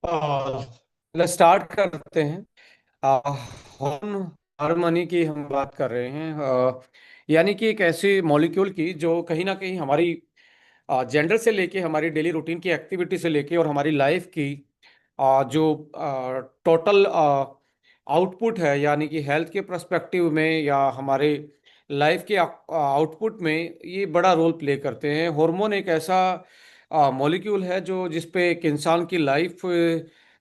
Start करते हैं। Horn harmony की हम बात कर रहे हैं। यानी कि एक ऐसी मॉलिक्यूल की जो कहीं ना कहीं हमारी जेंडर से लेके हमारी डेली रूटीन की एक्टिविटी से लेके और हमारी लाइफ की जो टोटल आउटपुट है, यानी कि हेल्थ के पर्सपेक्टिव में या हमारे लाइफ के आउटपुट में ये बड़ा रोल प्ले करते हैं। हार्मोन एक ऐसा मॉलिक्यूल है जो जिस पे एक इंसान की लाइफ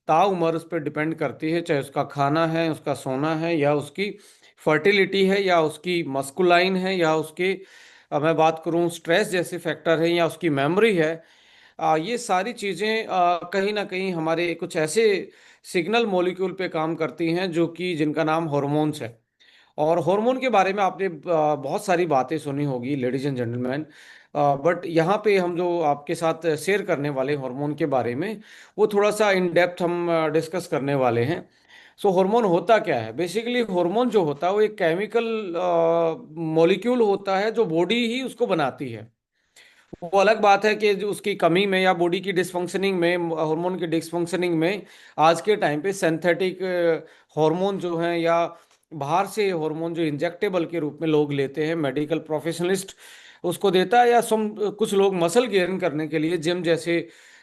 ताउम्र उस पर डिपेंड करती है, चाहे उसका खाना है, उसका सोना है, या उसकी फर्टिलिटी है, या उसकी मस्कुलाइन है, या उसके मैं बात करूं स्ट्रेस जैसे फैक्टर है, या उसकी मेमोरी है। ये सारी चीज़ें कहीं ना कहीं हमारे कुछ ऐसे सिग्नल मॉलिक्यूल पे काम करती हैं जो कि जिनका नाम हॉर्मोन्स है। और हार्मोन के बारे में आपने बहुत सारी बातें सुनी होगी लेडीज एंड जेंटलमैन। बट यहाँ पे हम जो आपके साथ शेयर करने वाले हार्मोन के बारे में वो थोड़ा सा इन डेप्थ हम डिस्कस करने वाले हैं। सो हार्मोन होता क्या है? बेसिकली हार्मोन जो होता है वो एक केमिकल मॉलिक्यूल होता है जो बॉडी ही उसको बनाती है। वो अलग बात है कि जो उसकी कमी में या बॉडी की डिसफंक्शनिंग में, हार्मोन की डिसफंक्शनिंग में आज के टाइम पे सिंथेटिक हार्मोन जो हैं, या बाहर से हार्मोन जो इंजेक्टेबल के रूप में लोग लेते हैं, मेडिकल प्रोफेशनलिस्ट उसको देता है, या सम कुछ लोग मसल गेन करने के लिए जिम जैसे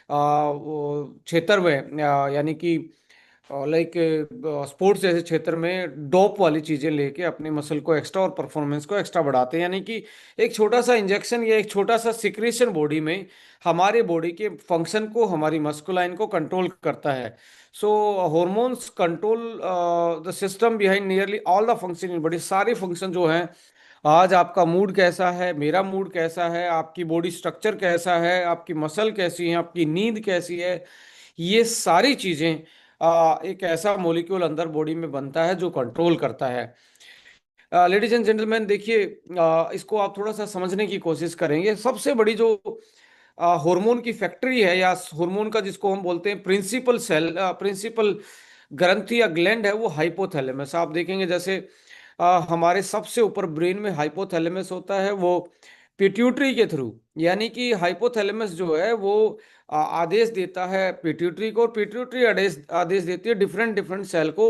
वो क्षेत्र में यानी कि लाइक स्पोर्ट्स जैसे क्षेत्र में डोप वाली चीजें लेके अपने मसल को एक्स्ट्रा और परफॉर्मेंस को एक्स्ट्रा बढ़ाते हैं। यानी कि एक छोटा सा इंजेक्शन या एक छोटा सा सिक्रेशन बॉडी में हमारे बॉडी के फंक्शन को, हमारी मस्कुलाइन को कंट्रोल करता है। So hormones control the system behind nearly all the function in body. सारे फंक्शन जो हैं, आज आपका मूड कैसा है, मेरा मूड कैसा है, आपकी बॉडी स्ट्रक्चर कैसा है, आपकी मसल कैसी है, आपकी नींद कैसी है, ये सारी चीजें एक ऐसा मॉलिक्यूल अंदर बॉडी में बनता है जो कंट्रोल करता है। लेडीज एंड जेंटलमैन, देखिए, इसको आप थोड़ा सा समझने की कोशिश करेंगे। सबसे बड़ी जो हार्मोन की फैक्ट्री है, या हार्मोन का जिसको हम बोलते हैं प्रिंसिपल सेल, प्रिंसिपल ग्रंथि या ग्लैंड है, वो हाइपोथैलेमस। आप देखेंगे जैसे हमारे सबसे ऊपर ब्रेन में हाइपोथैलेमस होता है, वो पिट्यूटरी के थ्रू, यानी कि हाइपोथैलेमस जो है वो आदेश देता है पिट्यूटरी को, और पिट्यूटरी आदेश आदेश देती है डिफरेंट डिफरेंट सेल को।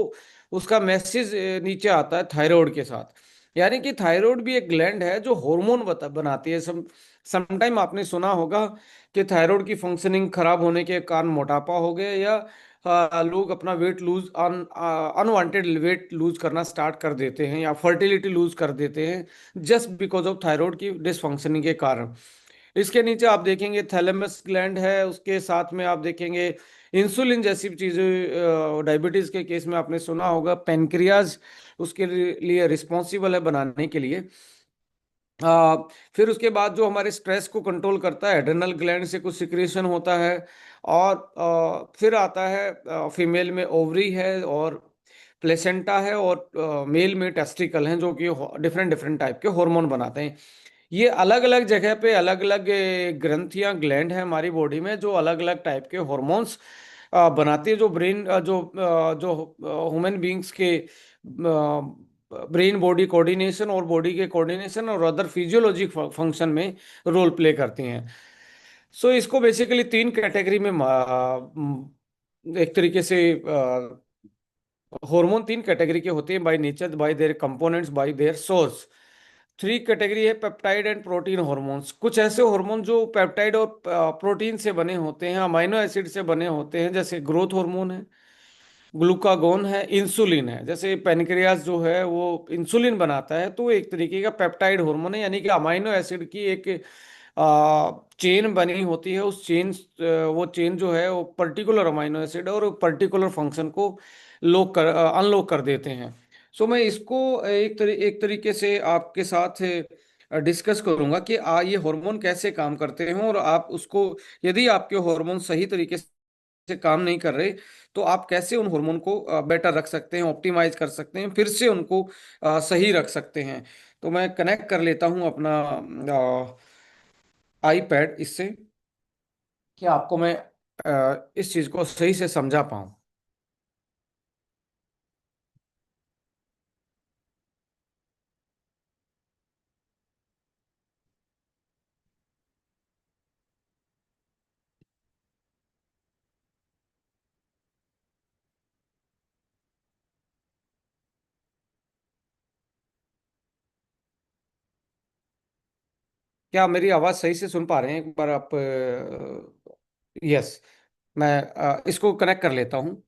उसका मैसेज नीचे आता है थायराइड के साथ। यानी कि थायराइड भी एक ग्लैंड है जो हार्मोन बनाती है। समटाइम आपने सुना होगा कि थायराइड की फंक्शनिंग खराब होने के कारण मोटापा हो गया, या लोग अपना weight lose unwanted weight lose करना स्टार्ट कर देते हैं, या फर्टिलिटी लूज कर देते हैं जस्ट बिकॉज ऑफ थायराइड की डिसफंक्शनिंग के कारण। इसके नीचे आप देखेंगे थैलेमस ग्लैंड है, उसके साथ में आप देखेंगे इंसुलिन जैसी चीजें। डायबिटीज के केस में आपने सुना होगा पेनक्रियाज उसके लिए रिस्पॉन्सिबल है बनाने के लिए। आ, फिर उसके बाद जो हमारे स्ट्रेस को कंट्रोल करता है, एड्रेनल ग्लैंड से कुछ सिक्रेशन होता है। और फिर आता है फीमेल में ओवरी है, और प्लेसेंटा है, और मेल में टेस्टिकल हैं, जो कि डिफरेंट डिफरेंट टाइप के हार्मोन बनाते हैं। ये अलग अलग जगह पे अलग अलग ग्रंथियां, ग्लैंड है हमारी बॉडी में, जो अलग अलग टाइप के हॉर्मोन्स बनाती है, जो ब्रेन जो ह्यूमन बींग्स के ब्रेन बॉडी कोऑर्डिनेशन और बॉडी के कोऑर्डिनेशन और अदर फिजियोलॉजिक फंक्शन में रोल प्ले करती हैं। सो इसको बेसिकली तीन कैटेगरी में एक तरीके से हार्मोन तीन कैटेगरी के होते हैं, by nature, bye there components, bye there source. Three category है पेप्टाइड एंड प्रोटीन हॉर्मोन्स। कुछ ऐसे हार्मोन जो पेप्टाइड और प्रोटीन से बने होते हैं, अमाइनो एसिड से बने होते हैं, जैसे ग्रोथ हार्मोन है, ग्लूकागोन है, इंसुलिन है। जैसे पेनक्रियास जो है वो इंसुलिन बनाता है, तो वो एक तरीके का पेप्टाइड हार्मोन है, यानी कि अमाइनो एसिड की एक चेन बनी होती है। उस चेन वो चेन जो है वो पर्टिकुलर अमाइनो एसिड और पर्टिकुलर फंक्शन को लॉक कर अनलॉक कर देते हैं। सो मैं इसको एक तरीके से आपके साथ डिस्कस करूंगा कि ये हार्मोन कैसे काम करते हैं, और आप उसको, यदि आपके हार्मोन सही तरीके से काम नहीं कर रहे, तो आप कैसे उन हार्मोन को बेटर रख सकते हैं, ऑप्टिमाइज कर सकते हैं, फिर से उनको सही रख सकते हैं। तो मैं कनेक्ट कर लेता हूं अपना आईपैड इससे, कि आपको मैं इस चीज को सही से समझा पाऊं। क्या मेरी आवाज़ सही से सुन पा रहे हैं? एक बार आप। यस। मैं इसको कनेक्ट कर लेता हूँ।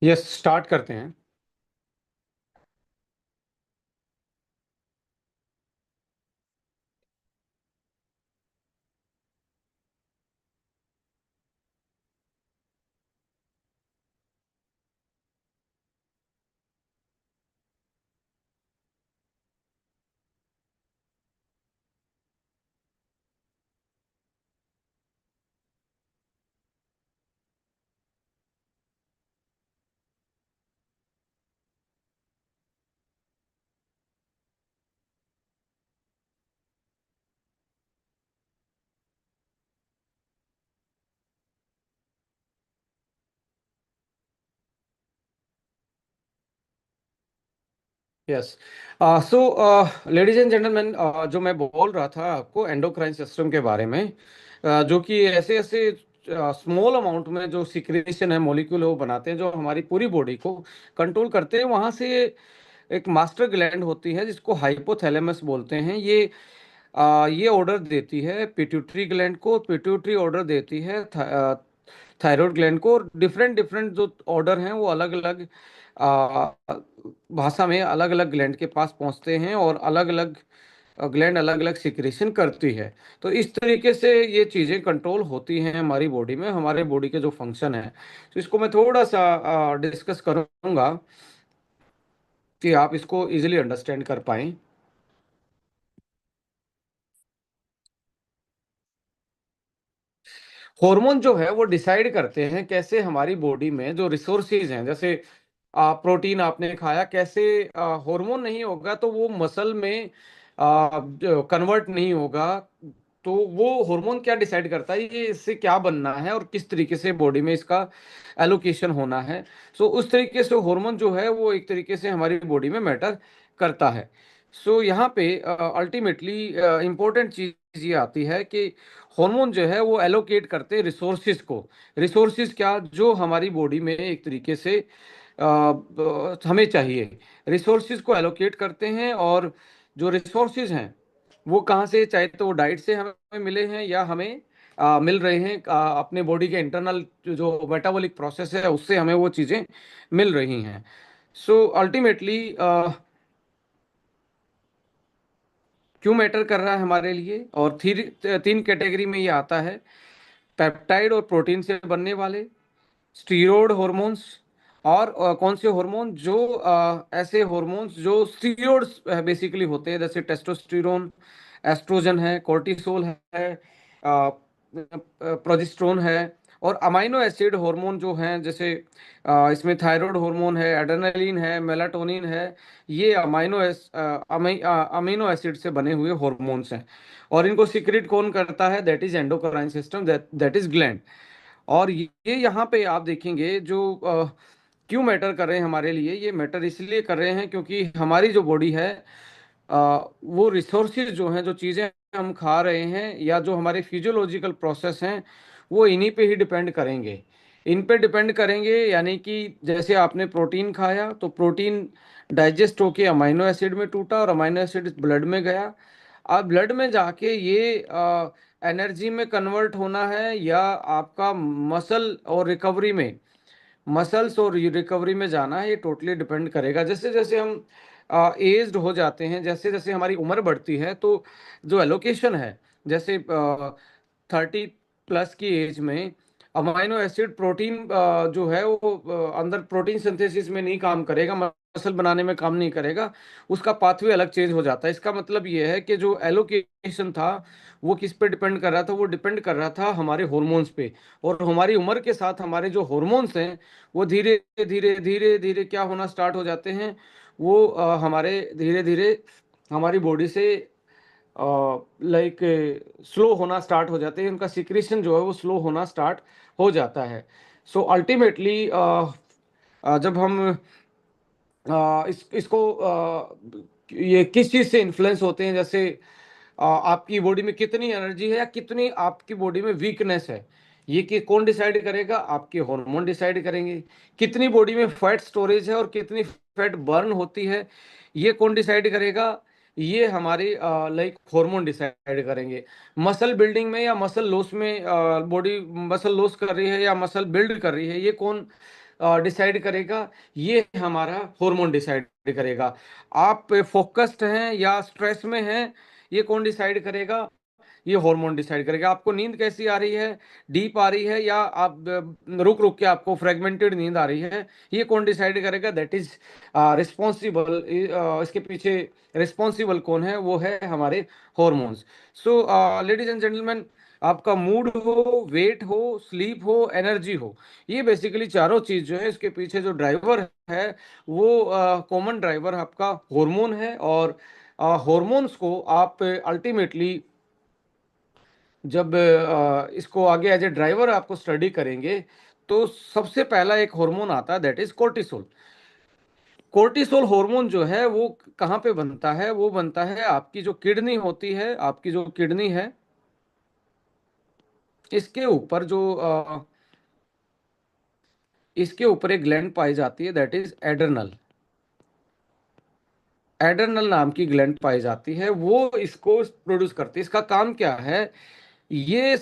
यस, स्टार्ट करते हैं। Yes. So ladies and gentleman, जो मैं बोल रहा था आपको एंडोक्राइन सिस्टम के बारे में, जो कि ऐसे ऐसे स्मॉल अमाउंट में जो सिक्रेशन है, मॉलिक्यूल वो बनाते हैं जो हमारी पूरी बॉडी को कंट्रोल करते हैं। वहाँ से एक मास्टर ग्लैंड होती है जिसको हाइपोथैलेमस बोलते हैं। ये ऑर्डर देती है पिट्यूटरी ग्लैंड को, पिट्यूटरी ऑर्डर देती है थायराइड ग्लैंड को। डिफरेंट डिफरेंट जो ऑर्डर हैं वो अलग अलग भाषा में अलग अलग ग्लैंड के पास पहुंचते हैं, और अलग अलग ग्लैंड अलग अलग सिक्रेशन करती है। तो इस तरीके से ये चीज़ें कंट्रोल होती हैं हमारी बॉडी में, हमारे बॉडी के जो फंक्शन है। तो इसको मैं थोड़ा सा डिस्कस करूंगा कि आप इसको इजीली अंडरस्टैंड कर पाएं। हार्मोन जो है वो डिसाइड करते हैं कैसे हमारी बॉडी में जो रिसोर्सेज हैं, जैसे प्रोटीन आपने खाया, कैसे हार्मोन नहीं होगा तो वो मसल में कन्वर्ट नहीं होगा। तो वो हार्मोन क्या डिसाइड करता है, ये इससे क्या बनना है और किस तरीके से बॉडी में इसका एलोकेशन होना है। सो उस तरीके से हार्मोन जो है वो एक तरीके से हमारी बॉडी में मैटर करता है। सो यहाँ पे अल्टीमेटली इम्पोर्टेंट चीज ये आती है कि हार्मोन जो है वो एलोकेट करते हैं रिसोर्सिस को। रिसोर्सिस क्या, जो हमारी बॉडी में एक तरीके से हमें चाहिए, रिसोर्सिस को एलोकेट करते हैं। और जो रिसोर्सिस हैं वो कहाँ से, चाहे तो वो डाइट से हमें मिले हैं या हमें मिल रहे हैं अपने बॉडी के इंटरनल जो मेटाबॉलिक प्रोसेस है उससे हमें वो चीज़ें मिल रही हैं। सो अल्टीमेटली क्यों मैटर कर रहा है हमारे लिए, और तीन कैटेगरी में ये आता है: पेप्टाइड और प्रोटीन से बनने वाले, स्टीरॉयड हॉर्मोन्स, और कौन से हार्मोन, जो ऐसे हॉर्मोन्स जो स्टीरॉयड्स बेसिकली होते हैं, जैसे टेस्टोस्टेरोन, एस्ट्रोजन है, कोर्टिसोल है, प्रोजेस्टेरोन है, और अमाइनो एसिड हार्मोन जो हैं, जैसे इसमें थायराइड हार्मोन है, एड्रेनालिन है, मेलाटोनिन है। ये अमीनो एसिड से बने हुए हार्मोन्स हैं, और इनको सीक्रेट कौन करता है? That is endocrine system, that is gland. और ये यहाँ पे आप देखेंगे जो क्यों मैटर कर रहे हैं हमारे लिए, ये मैटर इसलिए कर रहे हैं क्योंकि हमारी जो बॉडी है, वो रिसोर्सेज जो हैं, जो चीज़ें हम खा रहे हैं, या जो हमारे फिजियोलॉजिकल प्रोसेस हैं, वो इन्हीं पे ही डिपेंड करेंगे। इन पे डिपेंड करेंगे, यानी कि जैसे आपने प्रोटीन खाया तो प्रोटीन डाइजेस्ट होके अमाइनो एसिड में टूटा, और अमाइनो एसिड ब्लड में गया। अब ब्लड में जाके ये एनर्जी में कन्वर्ट होना है, या आपका मसल और रिकवरी में, मसल्स और रिकवरी में जाना है, ये टोटली डिपेंड करेगा। जैसे जैसे हम एज्ड हो जाते हैं, जैसे जैसे हमारी उम्र बढ़ती है, तो जो एलोकेशन है, जैसे 30 प्लस की एज में अमाइनो एसिड प्रोटीन जो है वो अंदर प्रोटीन सिंथेसिस में नहीं काम करेगा, मसल बनाने में काम नहीं करेगा, उसका पाथवे अलग चेंज हो जाता है। इसका मतलब ये है कि जो एलोकेशन था वो किस पे डिपेंड कर रहा था? वो डिपेंड कर रहा था हमारे हॉर्मोन्स पे। और हमारी उम्र के साथ हमारे जो हॉर्मोन्स हैं, वो धीरे धीरे धीरे धीरे क्या होना स्टार्ट हो जाते हैं? वो हमारे धीरे धीरे हमारी बॉडी से लाइक स्लो होना स्टार्ट हो जाते हैं, उनका सिक्रेशन जो है वो स्लो होना स्टार्ट हो जाता है। सो अल्टीमेटली जब हम इसको ये किस चीज़ से इन्फ्लुएंस होते हैं, जैसे आपकी बॉडी में कितनी एनर्जी है, या कितनी आपकी बॉडी में वीकनेस है, ये कि कौन डिसाइड करेगा? आपके हार्मोन डिसाइड करेंगे। कितनी बॉडी में फैट स्टोरेज है और कितनी फैट बर्न होती है, ये कौन डिसाइड करेगा? ये हमारे लाइक हार्मोन डिसाइड करेंगे। मसल बिल्डिंग में या मसल लॉस में, बॉडी मसल लॉस कर रही है या मसल बिल्ड कर रही है, ये कौन डिसाइड करेगा? ये हमारा हार्मोन डिसाइड करेगा। आप फोकस्ड हैं या स्ट्रेस में हैं, ये कौन डिसाइड करेगा? ये हार्मोन डिसाइड करेगा। आपको नींद कैसी आ रही है, डीप आ रही है, या आप रुक रुक के आपको फ्रेगमेंटेड नींद आ रही है, ये कौन डिसाइड करेगा? दैट इज रिस्पॉन्सिबल, इसके पीछे रिस्पॉन्सिबल कौन है? वो है हमारे hormones. So ladies and gentleman, आपका मूड हो, वेट हो, स्लीप हो, एनर्जी हो, ये बेसिकली चारों चीज जो है, इसके पीछे जो ड्राइवर है, वो कॉमन ड्राइवर आपका हार्मोन है। और हॉर्मोन्स को आप अल्टीमेटली जब इसको आगे एज ए ड्राइवर आपको स्टडी करेंगे, तो सबसे पहला एक हार्मोन आता है, that is cortisol. Cortisol hormone जो है वो कहाँ पे बनता है? वो बनता है आपकी जो किडनी होती है, आपकी जो किडनी है, इसके ऊपर जो इसके ऊपर एक ग्लैंड पाई जाती है, दैट इज एड्रेनल। एड्रेनल नाम की ग्लैंड पाई जाती है, वो इसको प्रोड्यूस करती है। इसका काम क्या है? ये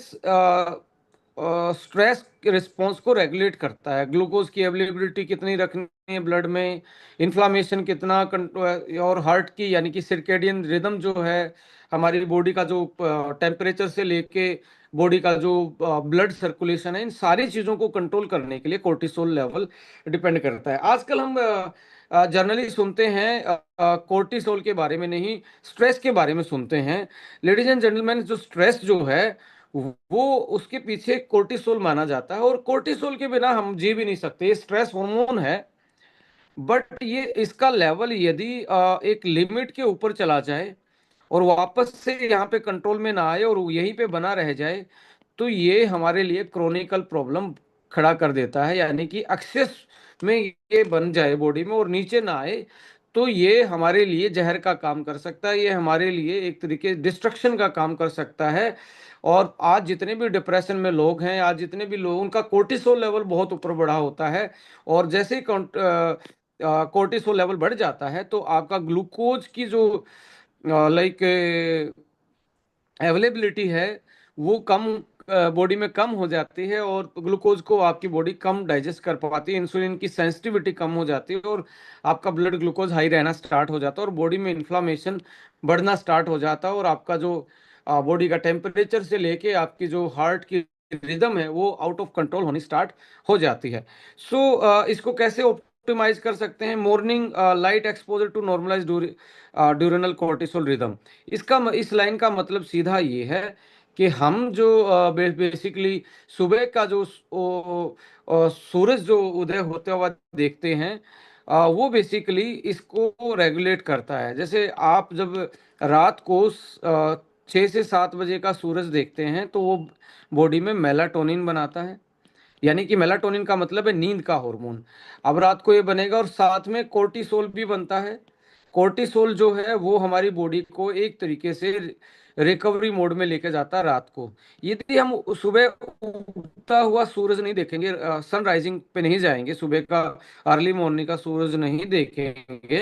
स्ट्रेस रिस्पॉन्स को रेगुलेट करता है। ग्लूकोज की अवेलेबिलिटी कितनी रखनी है ब्लड में, इन्फ्लामेशन कितना और हार्ट की यानी कि सर्केडियन रिदम जो है, हमारी बॉडी का जो टेम्परेचर से लेके बॉडी का जो ब्लड सर्कुलेशन है, इन सारी चीज़ों को कंट्रोल करने के लिए कोर्टिसोल लेवल डिपेंड करता है। आजकल हम जनरली सुनते हैं कोर्टिसोल के बारे में नहीं, स्ट्रेस के बारे में सुनते हैं। लेडीज एंड जेंटलमैन, जो स्ट्रेस जो है वो उसके पीछे कोर्टिसोल माना जाता है, और कोर्टिसोल के बिना हम जी भी नहीं सकते। ये स्ट्रेस हार्मोन है, बट ये इसका लेवल यदि एक लिमिट के ऊपर चला जाए और वापस से यहाँ पे कंट्रोल में ना आए और यहीं पे बना रह जाए, तो ये हमारे लिए क्रोनिकल प्रॉब्लम खड़ा कर देता है। यानी कि एक्सेस में ये बन जाए बॉडी में और नीचे ना आए, तो ये हमारे लिए जहर का काम कर सकता है, ये हमारे लिए एक तरीके डिस्ट्रक्शन का काम कर सकता है। और आज जितने भी डिप्रेशन में लोग हैं, आज जितने भी लोग, उनका कोर्टिसोल लेवल बहुत ऊपर बढ़ा होता है। और जैसे ही कोर्टिसोल लेवल बढ़ जाता है, तो आपका ग्लूकोज की जो लाइक अवेलेबिलिटी है वो कम बॉडी में कम हो जाती है और ग्लूकोज को आपकी बॉडी कम डाइजेस्ट कर पाती है, इंसुलिन की सेंसिटिविटी कम हो जाती है और आपका ब्लड ग्लूकोज हाई रहना स्टार्ट हो जाता है और बॉडी में इन्फ्लामेशन बढ़ना स्टार्ट हो जाता है और आपका जो बॉडी का टेम्परेचर से लेके आपकी जो हार्ट की रिदम है वो आउट ऑफ कंट्रोल होनी स्टार्ट हो जाती है। सो इसको कैसे ऑप्टिमाइज कर सकते हैं? Morning light exposure to normalize diurnal cortisol rhythm. इस लाइन का मतलब सीधा ये है कि हम जो बेसिकली सुबह का जो सूरज जो उदय होते हुआ देखते हैं, वो बेसिकली इसको रेगुलेट करता है। जैसे आप जब रात को 6 से 7 बजे का सूरज देखते हैं तो वो बॉडी में मेलाटोनिन बनाता है, यानी कि मेलाटोनिन का मतलब है नींद का हार्मोन। अब रात को ये बनेगा और साथ में कोर्टिसोल भी बनता है। कोर्टिसोल जो है वो हमारी बॉडी को एक तरीके से रिकवरी मोड में लेके जाता है रात को। यदि हम सुबह उगता हुआ सूरज नहीं देखेंगे, सन राइजिंग पे नहीं जाएंगे, सुबह का अर्ली मॉर्निंग का सूरज नहीं देखेंगे,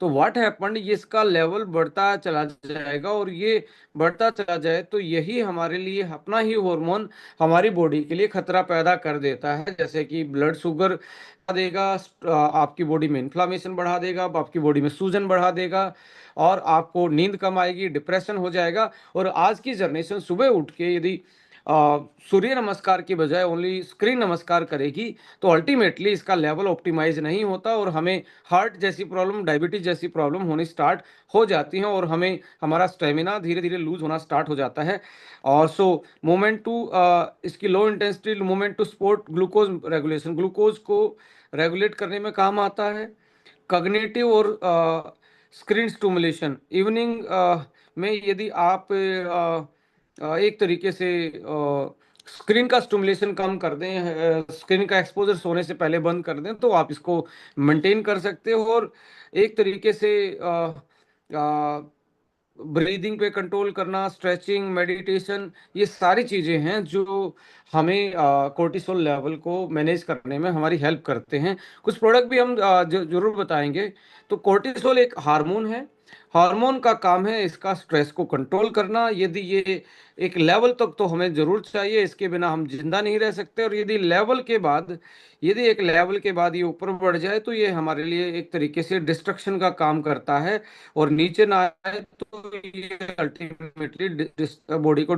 तो व्हाट हैपन, ये इसका लेवल बढ़ता चला जाएगा और ये बढ़ता चला जाए तो यही हमारे लिए अपना ही हार्मोन हमारी बॉडी के लिए खतरा पैदा कर देता है। जैसे कि ब्लड शुगर बढ़ा देगा, आपकी बॉडी में इन्फ्लामेशन बढ़ा देगा, आपकी बॉडी में सूजन बढ़ा देगा और आपको नींद कम आएगी, डिप्रेशन हो जाएगा। और आज की जनरेशन सुबह उठ के यदि सूर्य नमस्कार की बजाय ओनली स्क्रीन नमस्कार करेगी तो अल्टीमेटली इसका लेवल ऑप्टिमाइज नहीं होता और हमें हार्ट जैसी प्रॉब्लम, डायबिटीज जैसी प्रॉब्लम होनी स्टार्ट हो जाती हैं और हमें हमारा स्टेमिना धीरे धीरे लूज होना स्टार्ट हो जाता है। और सो मूवमेंट टू इसकी low intensity movement to support glucose regulation, glucose को रेगुलेट करने में काम आता है। कॉग्निटिव और स्क्रीन स्टिमुलेशन, इवनिंग में यदि आप एक तरीके से स्क्रीन का स्टिमुलेशन कम कर दें, स्क्रीन का एक्सपोजर सोने से पहले बंद कर दें, तो आप इसको मेंटेन कर सकते हो। और एक तरीके से ब्रीदिंग पे कंट्रोल करना, स्ट्रेचिंग, मेडिटेशन, ये सारी चीज़ें हैं जो हमें कोर्टिसोल लेवल को मैनेज करने में हमारी हेल्प करते हैं। कुछ प्रोडक्ट भी हम जरूर बताएंगे। तो कोर्टिसोल एक हार्मोन है, हार्मोन का काम है इसका स्ट्रेस को कंट्रोल करना। यदि ये एक लेवल तक तो हमें जरूर चाहिए, इसके बिना हम जिंदा नहीं रह सकते। और यदि एक लेवल के बाद ये ऊपर बढ़ जाए तो ये हमारे लिए एक तरीके से डिस्ट्रक्शन का काम करता है और नीचे ना आए तो ये अल्टीमेटली बॉडी को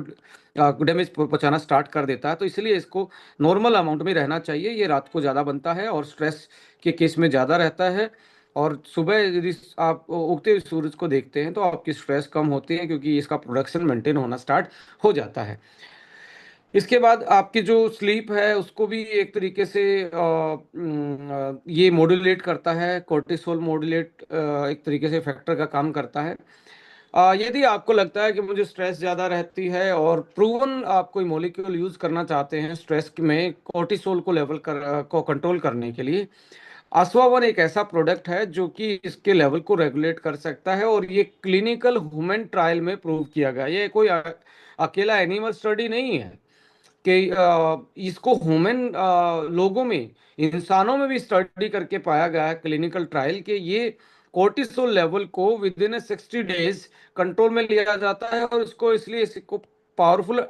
डैमेज पहुंचाना स्टार्ट कर देता है। तो इसलिए इसको नॉर्मल अमाउंट में रहना चाहिए। ये रात को ज़्यादा बनता है और स्ट्रेस के केस में ज़्यादा रहता है। और सुबह यदि आप उगते हुए सूरज को देखते हैं तो आपकी स्ट्रेस कम होती है क्योंकि इसका प्रोडक्शन मेंटेन होना स्टार्ट हो जाता है। इसके बाद आपकी जो स्लीप है उसको भी एक तरीके से ये मॉड्यूलेट करता है। कोर्टिसोल मॉड्यूलेट एक तरीके से फैक्टर का काम करता है। यदि आपको लगता है कि मुझे स्ट्रेस ज़्यादा रहती है और प्रूवन आप कोई मॉलिक्यूल यूज़ करना चाहते हैं स्ट्रेस में कोर्टिसोल को को कंट्रोल करने के लिए, आस्वावन एक ऐसा प्रोडक्ट है जो कि इसके लेवल को रेगुलेट कर सकता है। और ये क्लिनिकल ह्यूमन ट्रायल में प्रूव किया गया। ये कोई अकेला एनिमल स्टडी नहीं है कि इसको ह्यूमन लोगों में, इंसानों में भी स्टडी करके पाया गया है क्लिनिकल ट्रायल के ये कोर्टिसोल लेवल को विद इन 60 डेज कंट्रोल में लिया जाता है। और इसको पावरफुल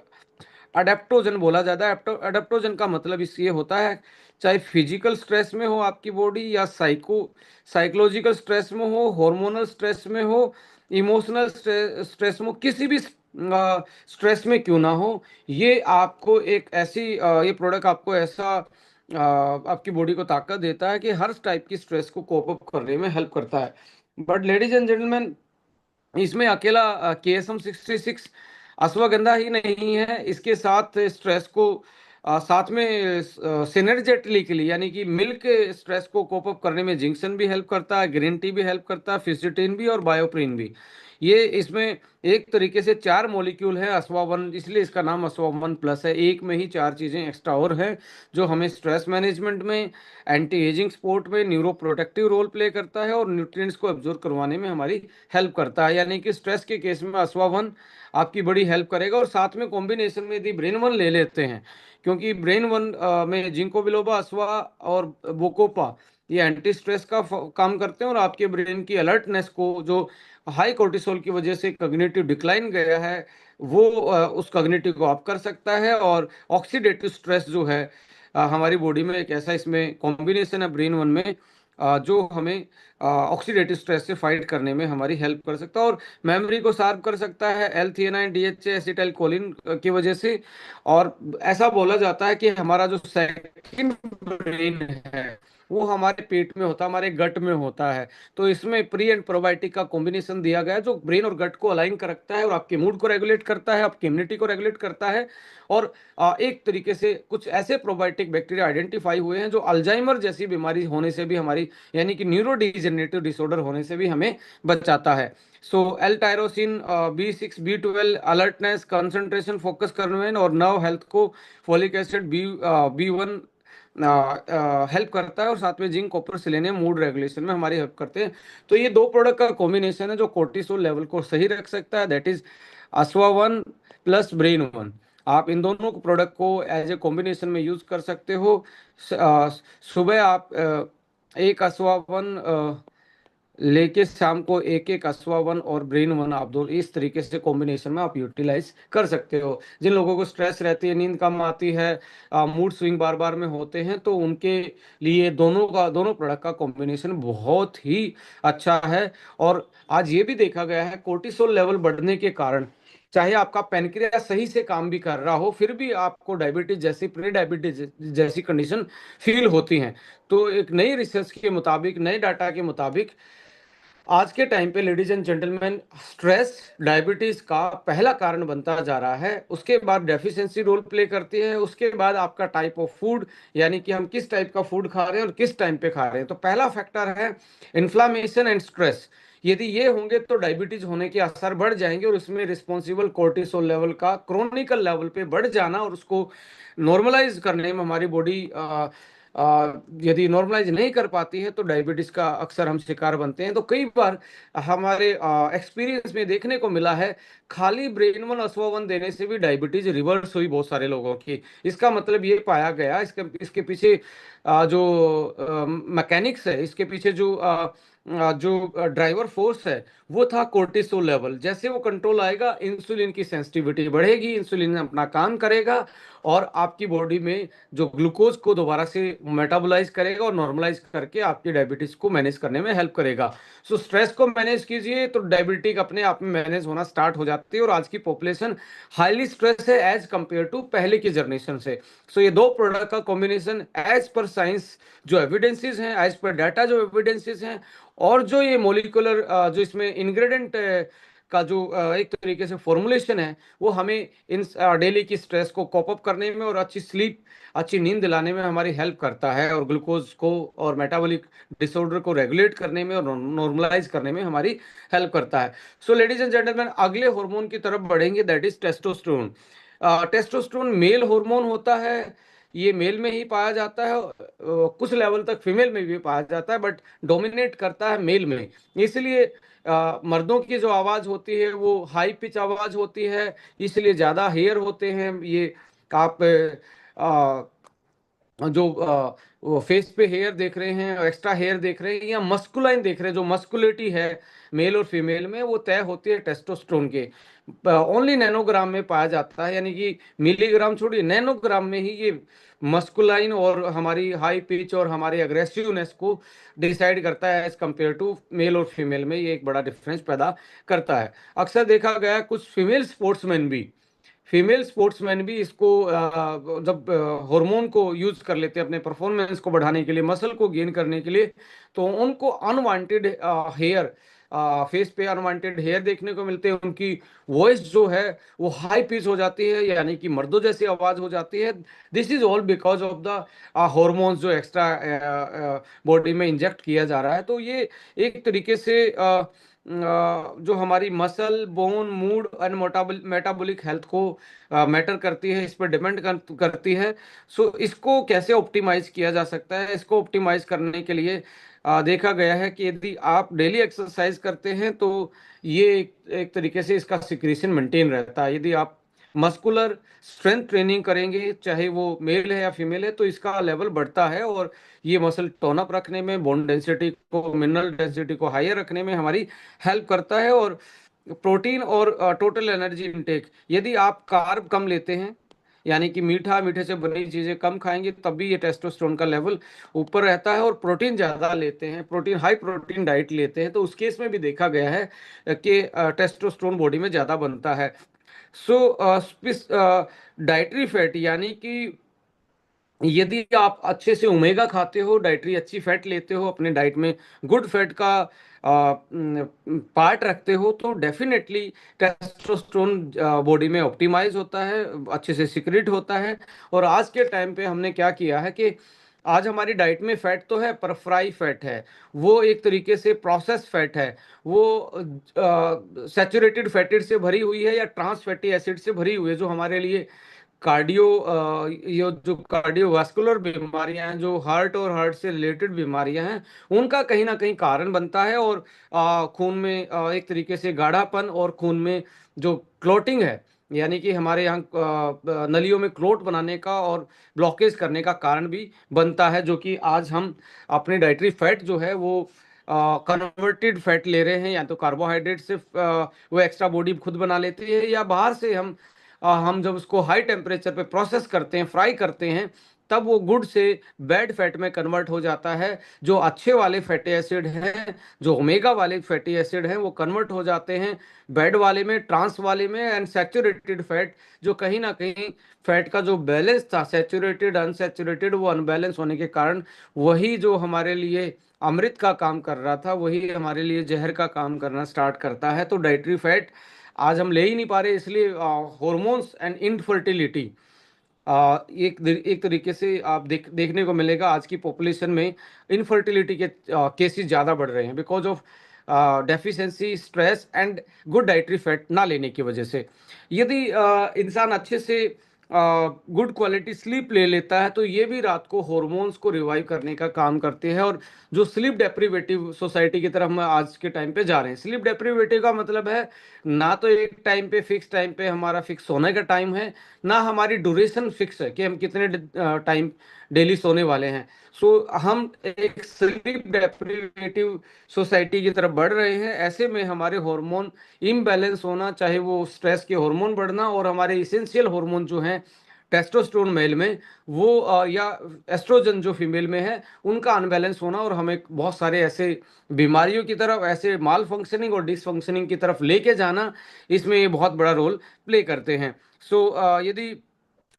अडेप्टोजन बोला जाता है। अडेप्टोजन का मतलब इसलिए होता है, चाहे फिजिकल स्ट्रेस में हो आपकी बॉडी या साइकोलॉजिकल स्ट्रेस में हो, हार्मोनल स्ट्रेस में हो, इमोशनल स्ट्रेस में हो, किसी भी स्ट्रेस में क्यों ना हो, ये आपको एक ऐसी ये प्रोडक्ट आपको ऐसा आपकी बॉडी को ताकत देता है कि हर टाइप की स्ट्रेस को कोप अप करने में हेल्प करता है। बट लेडीज एंड जेंटलमैन, इसमें अकेला KSM-66 अश्वगंधा ही नहीं है, इसके साथ स्ट्रेस को साथ में सिनर्जेटिकली यानी कि मिल्क स्ट्रेस को कोप अप करने में जिंक्शन भी हेल्प करता है, ग्रीन टी भी हेल्प करता है, फिजिटिन भी और बायोप्रिन भी। ये इसमें एक तरीके से 4 मॉलिक्यूल है अश्वावन, इसलिए इसका नाम अश्वावन प्लस है। एक में ही 4 चीज़ें एक्स्ट्रा और हैं जो हमें स्ट्रेस मैनेजमेंट में, एंटी एजिंग सपोर्ट में न्यूरो प्रोटेक्टिव रोल प्ले करता है और न्यूट्रिएंट्स को एब्जॉर्ब करवाने में हमारी हेल्प करता है। यानी कि स्ट्रेस के केस में अश्वावन आपकी बड़ी हेल्प करेगा। और साथ में कॉम्बिनेशन में यदि ब्रेन वन ले लेते हैं, क्योंकि ब्रेन वन में जिंको बिलोबा, अश्वा और बोकोपा, ये एंटी स्ट्रेस का काम करते हैं और आपके ब्रेन की अलर्टनेस को, जो हाई कोर्टिसोल की वजह से कॉग्निटिव डिक्लाइन गया है, वो उस कॉग्निटिव को अप कर सकता है। और ऑक्सीडेटिव स्ट्रेस जो है हमारी बॉडी में एक ऐसा इसमें कॉम्बिनेशन है ब्रेन वन में जो हमें ऑक्सीडेटिव स्ट्रेस से फाइट करने में हमारी हेल्प कर सकता है और मेमोरी को शार्प कर सकता है एल थियानाइन डीएचए एसिटाइल कोलिन की वजह से। और ऐसा बोला जाता है कि हमारा जो सेकंड ब्रेन है वो हमारे पेट में होता है, हमारे गट में होता है। तो इसमें प्री एंड प्रोबायोटिक का कॉम्बिनेशन दिया गया है जो ब्रेन और गट को अलाइन कर रखता है और आपके मूड को रेगुलेट करता है, आपकी इम्यूनिटी को रेगुलेट करता है। और एक तरीके से कुछ ऐसे प्रोबायोटिक बैक्टीरिया आइडेंटिफाई हुए हैं जो अल्जाइमर जैसी बीमारी होने से भी हमारी, यानी कि न्यूरो डिजेनरेटिव डिसऑर्डर होने से भी हमें बचाता है। So L tyrosine, B6 B12 alertness, concentration, focus करने में और नर्व हेल्थ को, फोलिक एसिड, B1 हेल्प करता है और साथ में zinc copper selenium mood regulation में हमारी हेल्प करते हैं। तो ये दो प्रोडक्ट का कॉम्बिनेशन है जो कोर्टिसोल लेवल को सही रख सकता है, that is Asva one plus brain one. आप इन दोनों प्रोडक्ट को एज ए कॉम्बिनेशन में यूज कर सकते हो। सुबह आप एक अस्वा वन लेके शाम को एक एक अस्वा वन और ब्रेन वन, आप दो इस तरीके से कॉम्बिनेशन में आप यूटिलाइज कर सकते हो। जिन लोगों को स्ट्रेस रहती है, नींद कम आती है, मूड स्विंग बार बार में होते हैं, तो उनके लिए दोनों प्रोडक्ट का कॉम्बिनेशन बहुत ही अच्छा है। और आज ये भी देखा गया है कोर्टिसोल लेवल बढ़ने के कारण, चाहे आपका पैनक्रियास सही से काम भी कर रहा हो, फिर भी आपको डायबिटीज जैसी, प्री डायबिटीज जैसी कंडीशन फील होती हैं। तो एक नई रिसर्च के मुताबिक, नए डाटा के मुताबिक, आज के टाइम पे ladies and gentleman, stress diabetes का पहला कारण बनता जा रहा है। उसके बाद डेफिशिएंसी रोल प्ले करती है, उसके बाद आपका टाइप ऑफ फूड, यानी कि हम किस टाइप का फूड खा रहे हैं और किस टाइम पे खा रहे हैं। तो पहला फैक्टर है इन्फ्लामेशन एंड स्ट्रेस। यदि ये होंगे तो डायबिटीज होने के असर बढ़ जाएंगे और इसमें रिस्पॉन्सिबल कोर्टिसोल लेवल का क्रोनिकल लेवल पे बढ़ जाना और उसको नॉर्मलाइज करने में हमारी बॉडी यदि नॉर्मलाइज नहीं कर पाती है तो डायबिटीज का अक्सर हम शिकार बनते हैं। तो कई बार हमारे एक्सपीरियंस में देखने को मिला है खाली ब्रेन वन अथवा वन देने से भी डायबिटीज रिवर्स हुई बहुत सारे लोगों की। इसका मतलब ये पाया गया, इसके इसके पीछे जो मैकेनिक्स है, इसके पीछे जो ड्राइवर फोर्स है वो था कोर्टिसोल लेवल। जैसे वो कंट्रोल आएगा, इंसुलिन की सेंसिटिविटी बढ़ेगी, इंसुलिन अपना काम करेगा और आपकी बॉडी में जो ग्लूकोज को दोबारा से मेटाबोलाइज करेगा और नॉर्मलाइज करके आपकी डायबिटीज को मैनेज करने में हेल्प करेगा। सो स्ट्रेस को मैनेज कीजिए तो डायबिटीज अपने आप में मैनेज होना स्टार्ट हो जाती है। और आज की पॉपुलेशन हाईली स्ट्रेस है एज कंपेयर टू पहले की जनरेशन से। सो ये दो प्रोडक्ट का कॉम्बिनेशन एज पर साइंस जो एविडेंसेस हैं, एज पर डाटा जो एविडेंसेस हैं, और जो ये मोलिकुलर जो इसमें इंग्रेडिएंट का जो एक तरीके से फॉर्मुलेशन है, वो हमें इन डेली की स्ट्रेस को कॉप अप करने में और अच्छी स्लीप, अच्छी नींद दिलाने में हमारी हेल्प करता है और ग्लूकोज को और मेटाबॉलिक डिसऑर्डर को रेगुलेट करने में और नॉर्मलाइज करने में हमारी हेल्प करता है। सो लेडीज एंड जेंटलमैन, अगले हार्मोन की तरफ बढ़ेंगे, that is testosterone. Testosterone male hormone होता है, ये मेल में ही पाया जाता है, कुछ लेवल तक फीमेल में भी पाया जाता है, बट डोमिनेट करता है मेल में। इसलिए मर्दों की जो आवाज होती है वो हाई पिच आवाज होती है, इसलिए ज्यादा हेयर होते हैं। ये आप जो वो फेस पे हेयर देख रहे हैं, एक्स्ट्रा हेयर देख रहे हैं या मस्कुलाइन देख रहे हैं, जो मस्कुलिटी है मेल और फीमेल में, वो तय होती है टेस्टोस्टेरोन के ओनली नैनोग्राम में पाया जाता है। यानी कि मिलीग्राम छोड़िए, नैनोग्राम में ही ये मस्कुलाइन और हमारी हाई पिच और हमारे अग्रेसिवनेस को डिसाइड करता है एज कंपेयर टू मेल और फीमेल में। ये एक बड़ा डिफरेंस पैदा करता है। अक्सर देखा गया है कुछ फीमेल स्पोर्ट्समैन भी इसको जब हार्मोन को यूज कर लेते हैं अपने परफॉर्मेंस को बढ़ाने के लिए, मसल को गेन करने के लिए, तो उनको अनवांटेड हेयर, फेस पे अनवांटेड हेयर देखने को मिलते हैं। उनकी वॉइस जो है वो हाई पिच हो जाती है, यानी कि मर्दों जैसी आवाज हो जाती है। This is all because of the hormones जो एक्स्ट्रा बॉडी में इंजेक्ट किया जा रहा है। तो ये एक तरीके से जो हमारी muscle, bone, mood and metabolic health को मैटर करती है, इस पर डिपेंड करती है। सो इसको कैसे ऑप्टिमाइज किया जा सकता है? इसको ऑप्टिमाइज करने के लिए देखा गया है कि यदि आप डेली एक्सरसाइज करते हैं तो ये एक तरीके से इसका सिक्रीशन मेंटेन रहता है। यदि आप मस्कुलर स्ट्रेंथ ट्रेनिंग करेंगे, चाहे वो मेल है या फीमेल है, तो इसका लेवल बढ़ता है और ये मसल टोन अप रखने में, बोन डेंसिटी को, मिनरल डेंसिटी को हायर रखने में हमारी हेल्प करता है। और प्रोटीन और टोटल एनर्जी इनटेक, यदि आप कार्ब कम लेते हैं, यानी कि मीठा, मीठे से बनी चीजें कम खाएंगे, तब भी ये टेस्टोस्टेरोन का लेवल ऊपर रहता है। और प्रोटीन ज्यादा लेते हैं, प्रोटीन हाई प्रोटीन डाइट लेते हैं, तो उस केस में भी देखा गया है कि टेस्टोस्टेरोन बॉडी में ज्यादा बनता है। सो डाइटरी फैट, यानी कि यदि आप अच्छे से ओमेगा खाते हो, डाइटरी अच्छी फैट लेते हो, अपने डाइट में गुड फैट का पार्ट रखते हो, तो डेफिनेटली टेस्टोस्टेरोन बॉडी में ऑप्टिमाइज होता है, अच्छे से सिक्रेट होता है। और आज के टाइम पे हमने क्या किया है कि आज हमारी डाइट में फैट तो है, पर फ्राई फैट है, वो एक तरीके से प्रोसेस फैट है, वो सैचुरेटेड फैटेड से भरी हुई है या ट्रांस फैटी एसिड से भरी हुई है, जो हमारे लिए कार्डियो ये जो कार्डियोवास्कुलर बीमारियां हैं, जो हार्ट और हार्ट से रिलेटेड बीमारियां हैं, उनका कहीं ना कहीं कारण बनता है। और खून में एक तरीके से गाढ़ापन, और खून में जो क्लोटिंग है, यानी कि हमारे यहाँ नलियों में क्लोट बनाने का और ब्लॉकेज करने का कारण भी बनता है, जो कि आज हम अपनी डाइटरी फैट जो है वो कन्वर्टेड फैट ले रहे हैं, या तो कार्बोहाइड्रेट से वो एक्स्ट्रा बॉडी खुद बना लेती है, या बाहर से हम जब उसको हाई टेम्परेचर पे प्रोसेस करते हैं, फ्राई करते हैं, तब वो गुड से बैड फैट में कन्वर्ट हो जाता है। जो अच्छे वाले फैटी एसिड हैं, जो ओमेगा वाले फैटी एसिड हैं, वो कन्वर्ट हो जाते हैं बैड वाले में, ट्रांस वाले में, एंड सैचुरेटेड फैट, जो कहीं ना कहीं फैट का जो बैलेंस था, सैचुरेटेड अनसैचुरेटेड, वो अनबैलेंस होने के कारण वही जो हमारे लिए अमृत का काम कर रहा था, वही हमारे लिए जहर का काम करना स्टार्ट करता है। तो डाइटरी फैट आज हम ले ही नहीं पा रहे, इसलिए हॉर्मोन्स एंड इनफर्टिलिटी एक तरीके से आप देखने को मिलेगा आज की पॉपुलेशन में। इनफर्टिलिटी के केसेस ज़्यादा बढ़ रहे हैं, because of deficiency, stress and good dietary fat ना लेने की वजह से। यदि इंसान अच्छे से गुड क्वालिटी स्लीप ले लेता है, तो ये भी रात को हॉर्मोन्स को रिवाइव करने का काम करते हैं। और जो स्लीप डेप्रिवेटिव सोसाइटी की तरफ हम आज के टाइम पे जा रहे हैं, स्लीप डेप्रिवेटिव का मतलब है ना तो एक टाइम पे, फिक्स टाइम पे हमारा फिक्स सोने का टाइम है, ना हमारी ड्यूरेशन फिक्स है कि हम कितने टाइम डेली सोने वाले हैं। सो हम एक स्लीप डेप्रिवेटिव सोसाइटी की तरफ बढ़ रहे हैं। ऐसे में हमारे हार्मोन इम्बैलेंस होना, चाहे वो स्ट्रेस के हार्मोन बढ़ना, और हमारे इसेंशियल हार्मोन जो हैं, टेस्टोस्टेरोन मेल में, वो या एस्ट्रोजन जो फीमेल में है, उनका अनबैलेंस होना, और हमें बहुत सारे ऐसे बीमारियों की तरफ, ऐसे माल फंक्शनिंग और डिसफंक्शनिंग की तरफ लेके जाना, इसमें ये बहुत बड़ा रोल प्ले करते हैं। सो यदि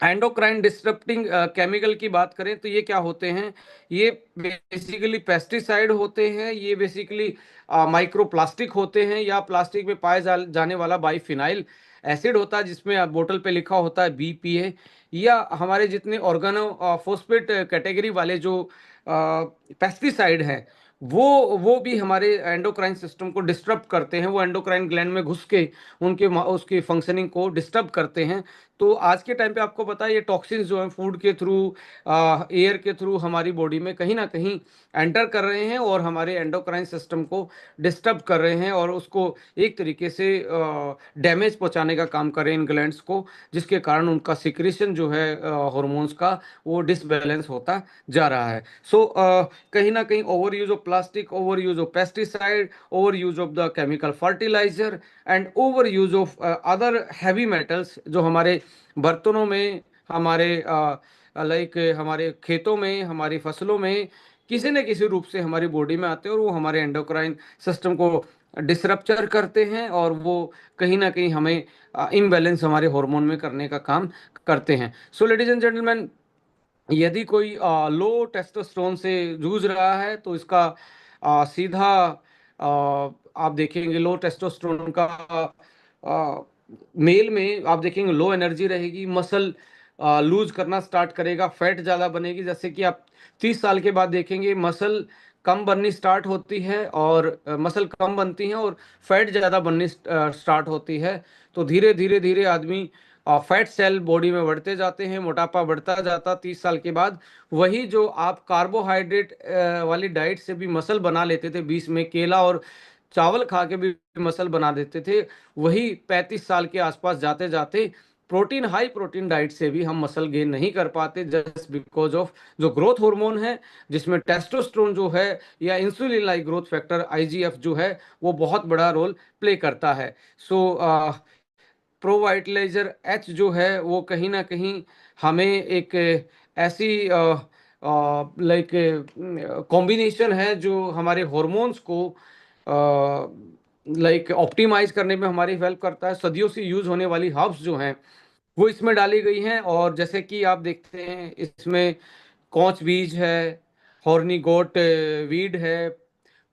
एंडोक्राइन डिस्टरप्टिंग केमिकल की बात करें, तो ये क्या होते हैं? ये बेसिकली पेस्टिसाइड होते हैं, ये बेसिकली माइक्रो प्लास्टिक होते हैं, या प्लास्टिक में पाए जाने वाला बाइफिनाइल एसिड होता है, जिसमें बोतल पे लिखा होता है BPA। या हमारे जितने ऑर्गेनो फॉस्फेट कैटेगरी वाले जो पेस्टिसाइड हैं, वो भी हमारे एंडोक्राइन सिस्टम को डिस्टर्ब करते हैं, वो एंडोक्राइन ग्लैंड में घुस के उसकी फंक्शनिंग को डिस्टर्ब करते हैं। तो आज के टाइम पे आपको पता है, ये टॉक्सिन्स जो हैं फूड के थ्रू, एयर के थ्रू हमारी बॉडी में कहीं ना कहीं एंटर कर रहे हैं, और हमारे एंडोक्राइन सिस्टम को डिस्टर्ब कर रहे हैं, और उसको एक तरीके से डैमेज पहुंचाने का काम कर रहे हैं इन ग्लैंड्स को, जिसके कारण उनका सिक्रेशन जो है हॉर्मोन्स का, वो डिसबैलेंस होता जा रहा है। सो कहीं ना कहीं over use of plastic, over use of pesticide, over use of the chemical fertiliser, and over use of other heavy metals, जो हमारे बर्तनों में, हमारे लाइक हमारे खेतों में, हमारी फसलों में किसी न किसी रूप से हमारी बॉडी में आते हैं, और वो हमारे एंडोक्राइन सिस्टम को डिसरप्चर करते हैं, और वो कहीं ना कहीं हमें इम्बैलेंस हमारे हार्मोन में करने का काम करते हैं। सो लेडीज एंड जेंटलमैन, यदि कोई लो टेस्टोस्टेरोन से जूझ रहा है, तो इसका सीधा आप देखेंगे लो टेस्टोस्टेरोन का मेल में आप देखेंगे लो एनर्जी रहेगी, मसल लूज करना स्टार्ट करेगा, फैट ज़्यादा बनेगी। जैसे कि आप 30 साल के बाद देखेंगे मसल कम बननी स्टार्ट होती है, और मसल कम बनती हैं, और फैट ज़्यादा बननी स्टार्ट होती है। तो धीरे धीरे धीरे आदमी फैट सेल बॉडी में बढ़ते जाते हैं, मोटापा बढ़ता जाता 30 साल के बाद। वही जो आप कार्बोहाइड्रेट वाली डाइट से भी मसल बना लेते थे, बीच में केला और चावल खा के भी मसल बना देते थे, वही 35 साल के आसपास जाते जाते प्रोटीन, हाई प्रोटीन डाइट से भी हम मसल गेन नहीं कर पाते, जस्ट बिकॉज ऑफ जो ग्रोथ हार्मोन है, जिसमें टेस्टोस्टेरोन जो है या insulin like growth factor IGF जो है, वो बहुत बड़ा रोल प्ले करता है। सो प्रो वाइटलाइजर एच जो है वो कहीं ना कहीं हमें एक ऐसी लाइक कॉम्बिनेशन है जो हमारे हॉर्मोन्स को लाइक ऑप्टिमाइज करने में हमारी हेल्प करता है। सदियों से यूज होने वाली हर्ब्स जो हैं वो इसमें डाली गई हैं, और जैसे कि आप देखते हैं इसमें कौच बीज है, हॉर्नी गोट वीड है,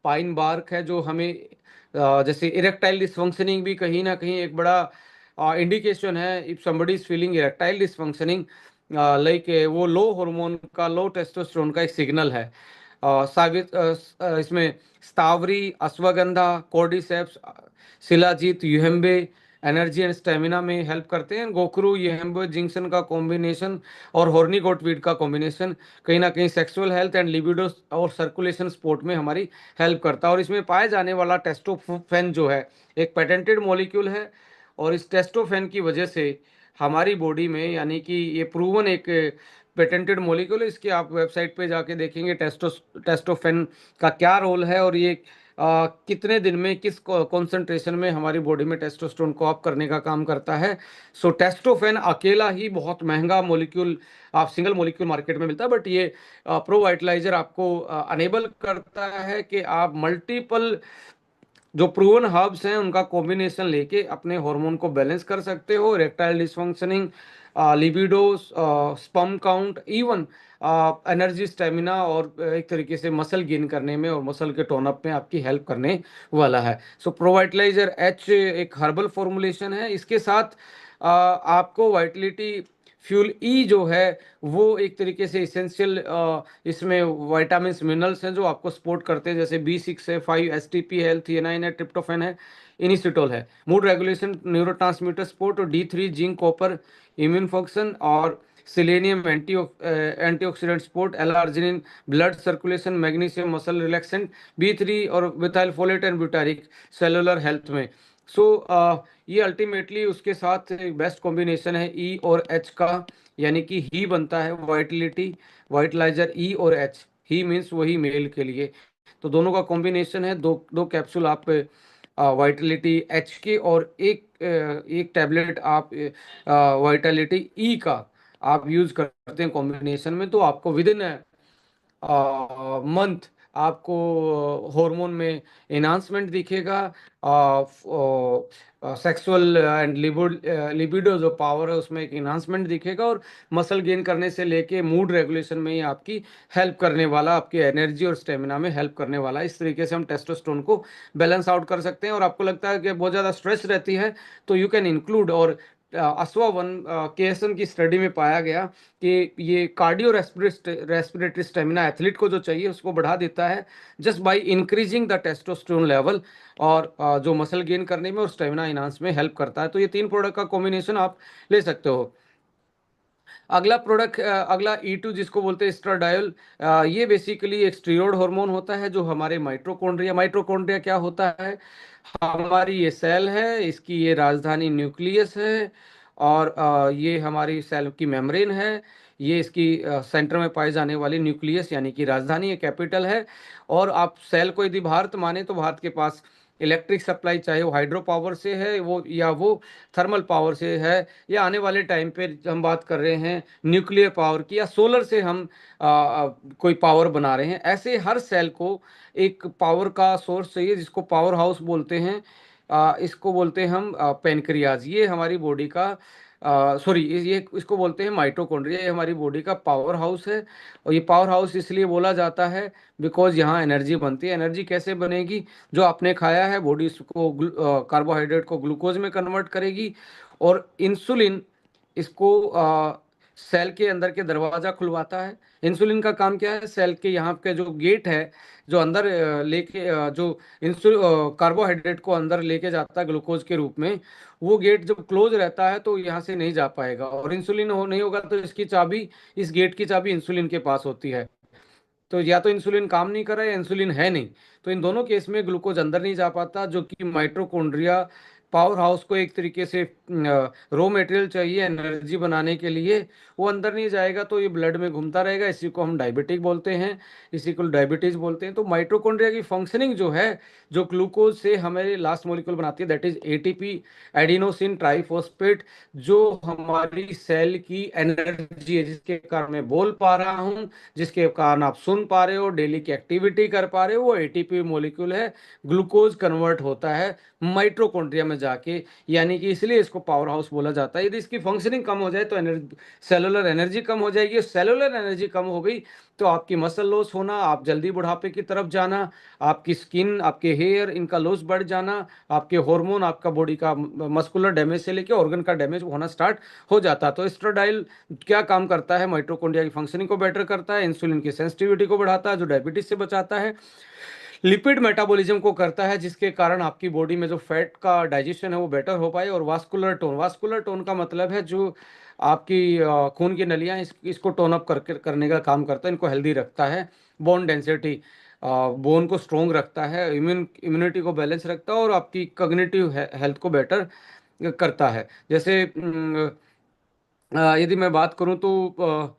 पाइन बार्क है, जो हमें जैसे इरेक्टाइल डिसफंक्शनिंग भी कहीं ना कहीं एक बड़ा इंडिकेशन है। If somebody is feeling erectile dysfunctioning, like वो लो हार्मोन का, लो टेस्टोस्टेरोन का एक सिग्नल है। इसमें shatavari, ashwagandha, cordyceps, shilajit, yohimbe energy and stamina में हेल्प करते हैं। गोखरू, युहेम्बे, जिंक्शन का कॉम्बिनेशन और हॉर्नी गोटवीड का कॉम्बिनेशन कहीं ना कहीं सेक्सुअल हेल्थ एंड लिबिडो और सर्कुलेशन सपोर्ट में हमारी हेल्प करता है। और इसमें पाए जाने वाला टेस्टोफेन जो है एक पेटेंटेड मॉलिक्यूल है, और इस टेस्टोफेन की वजह से हमारी बॉडी में, यानी कि ये प्रूवन एक पेटेंटेड मॉलिक्यूल है, इसकी आप वेबसाइट पे जाके देखेंगे टेस्टोफेन का क्या रोल है, और ये कितने दिन में किस कॉन्सेंट्रेशन में हमारी बॉडी में टेस्टोस्टेरोन को अप करने का काम करता है। सो टेस्टोफेन अकेला ही बहुत महंगा मॉलिक्यूल, आप सिंगल मॉलिक्यूल मार्केट में मिलता है, बट ये प्रो वाइटलाइजर आपको अनेबल करता है कि आप मल्टीपल जो प्रूवन हर्ब्स हैं उनका कॉम्बिनेशन लेके अपने हार्मोन को बैलेंस कर सकते हो। Erectile dysfunctioning, libido, sperm count, even energy, stamina, और एक तरीके से मसल गेन करने में और मसल के टोन अप में आपकी हेल्प करने वाला है। सो प्रोवाइटलाइजर एच एक हर्बल फॉर्मुलेशन है। इसके साथ आपको वाइटलिटी फ्यूल ई जो है वो एक तरीके से इसेंशियल, इसमें विटामिन मिनरल्स हैं जो आपको सपोर्ट करते हैं, जैसे B6 है, 5 STP है, थियानाइन है, ट्रिप्टोफेन है, इनिसिटोल है। मूड रेगुलेशन, न्यूरो सपोर्ट, और D3 zinc, copper, immune function, और selenium antioxidant support, L arginine blood circulation, magnesium muscle relaxant, B3 और methyl folate and butyric cellular health में। सो ये अल्टीमेटली उसके साथ बेस्ट कॉम्बिनेशन है ई और एच का, यानी कि ही बनता है वाइटलिटी, वाइटलाइजर ई और एच, ही मीन्स वही मेल के लिए। तो दोनों का कॉम्बिनेशन है, दो दो कैप्सूल आप वाइटलिटी एच के, और एक टैबलेट आप वाइटलिटी ई का आप यूज करते हैं कॉम्बिनेशन में, तो आपको विद इन मंथ आपको हार्मोन में एनहांसमेंट दिखेगा। सेक्सुअल एंड लिबिडो जो पावर है उसमें एक एनहांसमेंट दिखेगा, और मसल गेन करने से लेके मूड रेगुलेशन में ही आपकी हेल्प करने वाला, आपकी एनर्जी और स्टेमिना में हेल्प करने वाला। इस तरीके से हम टेस्टोस्टेरोन को बैलेंस आउट कर सकते हैं। और आपको लगता है कि बहुत ज़्यादा स्ट्रेस रहती है, तो यू कैन इंक्लूड, और असवा वन केएसएन की स्टडी में पाया गया कि ये कार्डियो रेस्पिरेटरी स्टेमिना एथलीट को जो चाहिए उसको बढ़ा देता है, just by increasing the testosterone level, और जो मसल गेन करने में और स्टेमिना इनहांस में हेल्प करता है। तो ये तीन प्रोडक्ट का कॉम्बिनेशन आप ले सकते हो। अगला प्रोडक्ट, अगला E2 जिसको बोलते हैं एस्ट्राडायोल, ये बेसिकली एक स्टीरॉयड हार्मोन होता है जो हमारे माइटोकॉन्ड्रिया क्या होता है, हमारी ये सेल है, इसकी ये राजधानी न्यूक्लियस है, और ये हमारी सेल की मेम्ब्रेन है, ये इसकी सेंटर में पाई जाने वाली न्यूक्लियस यानी कि राजधानी, ये कैपिटल है। और आप सेल को यदि भारत माने तो भारत के पास इलेक्ट्रिक सप्लाई, चाहे वो हाइड्रो पावर से है वो या वो थर्मल पावर से है, या आने वाले टाइम पे हम बात कर रहे हैं न्यूक्लियर पावर की, या सोलर से हम कोई पावर बना रहे हैं। ऐसे हर सेल को एक पावर का सोर्स चाहिए जिसको पावर हाउस बोलते हैं। इसको बोलते हैं हम पेनक्रियाज, ये हमारी बॉडी का, सॉरी, ये इसको बोलते हैं माइटोकॉन्ड्रिया, ये हमारी बॉडी का पावर हाउस है। और ये पावर हाउस इसलिए बोला जाता है बिकॉज यहाँ एनर्जी बनती है। एनर्जी कैसे बनेगी, जो आपने खाया है बॉडी इसको कार्बोहाइड्रेट को ग्लूकोज में कन्वर्ट करेगी, और इंसुलिन इसको सेल के अंदर के दरवाजा खुलवाता है। इंसुलिन का काम क्या है, सेल के यहाँ के जो गेट है, जो अंदर लेके जो इंसुलिन कार्बोहाइड्रेट को अंदर लेके जाता है ग्लूकोज के रूप में, वो गेट जब क्लोज रहता है तो यहाँ से नहीं जा पाएगा, और इंसुलिन नहीं होगा तो इसकी चाबी, इस गेट की चाबी इंसुलिन के पास होती है। तो या तो इंसुलिन काम नहीं कर रहा है या इंसुलिन है नहीं, तो इन दोनों केस में ग्लूकोज अंदर नहीं जा पाता, जो कि माइटोकॉन्ड्रिया पावर हाउस को एक तरीके से रॉ मटेरियल चाहिए एनर्जी बनाने के लिए, वो अंदर नहीं जाएगा तो ये ब्लड में घूमता रहेगा। इसी को हम डायबिटिक बोलते हैं, इसी को डायबिटीज बोलते हैं। तो माइटोकॉन्ड्रिया की फंक्शनिंग जो है, जो ग्लूकोज से हमारे लास्ट मॉलिक्यूल बनाती है, that is ATP, adenosine triphosphate, जो हमारी सेल की एनर्जी है, जिसके कारण मैं बोल पा रहा हूँ, जिसके कारण आप सुन पा रहे हो, डेली की एक्टिविटी कर पा रहे हो, वो एटीपी मॉलिक्यूल है। ग्लूकोज कन्वर्ट होता है माइटोकॉन्ड्रिया में जाके, यानी कि इसलिए इसको पावर हाउस बोला जाता है। यदि इसकी फंक्शनिंग कम हो जाए तो एनर्जी, सेलुलर एनर्जी कम हो जाएगी। सेलुलर एनर्जी कम हो गई तो आपकी मसल लॉस होना, आप जल्दी बुढ़ापे की तरफ जाना, आपकी स्किन, आपके हेयर, इनका लॉस बढ़ जाना, आपके हार्मोन, आपका बॉडी का मस्कुलर डैमेज से लेके ऑर्गन का डैमेज होना स्टार्ट हो जाता है। तो एस्ट्राडाइल क्या काम करता है? माइटोकॉन्ड्रिया की फंक्शनिंग को बेटर करता है, इंसुलिन की सेंसिटिविटी को बढ़ाता है, जो डायबिटीज से बचाता है, लिपिड मेटाबॉलिज्म को करता है, जिसके कारण आपकी बॉडी में जो फैट का डाइजेशन है वो बेटर हो पाए, और वास्कुलर टोन, वास्कुलर टोन का मतलब है जो आपकी खून की नलियां, इसको टोन अप करने का काम करता है, इनको हेल्दी रखता है। बोन डेंसिटी, बोन को स्ट्रोंग रखता है, इम्यूनिटी को बैलेंस रखता है, और आपकी कॉग्निटिव हेल्थ को बेटर करता है। जैसे यदि मैं बात करूं तो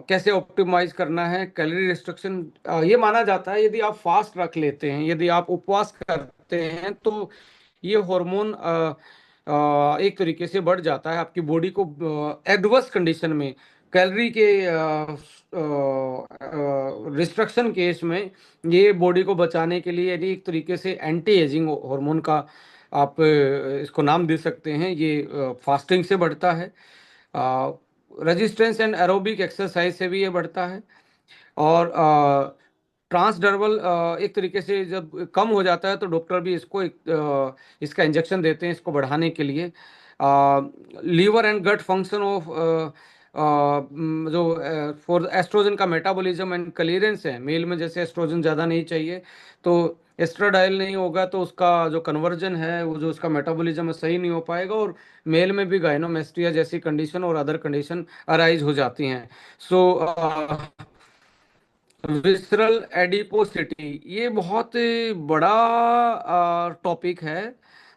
कैसे ऑप्टिमाइज करना है कैलोरी रिस्ट्रिक्शन, ये माना जाता है यदि आप फास्ट रख लेते हैं, यदि आप उपवास करते हैं, तो ये हार्मोन एक तरीके से बढ़ जाता है आपकी बॉडी को। एडवर्स कंडीशन में कैलोरी के रिस्ट्रिक्शन केस में ये बॉडी को बचाने के लिए, यानी एक तरीके से एंटी एजिंग हार्मोन का आप इसको नाम दे सकते हैं, ये फास्टिंग से बढ़ता है। रेजिस्टेंस एंड एरोबिक एक्सरसाइज से भी ये बढ़ता है। और ट्रांसडर्मल, एक तरीके से जब कम हो जाता है तो डॉक्टर भी इसको इसका इंजेक्शन देते हैं इसको बढ़ाने के लिए। Liver and gut function of, जो फॉर एस्ट्रोजन का मेटाबॉलिज्म एंड क्लियरेंस है, मेल में जैसे एस्ट्रोजन ज़्यादा नहीं चाहिए, तो एस्ट्राडाइल नहीं होगा तो उसका जो कन्वर्जन है, वो जो उसका मेटाबॉलिज्म है सही नहीं हो पाएगा, और मेल में भी गायनोमेस्ट्रिया जैसी कंडीशन और अदर कंडीशन अराइज हो जाती हैं। सो विसरल एडिपोसिटी, ये बहुत बड़ा टॉपिक है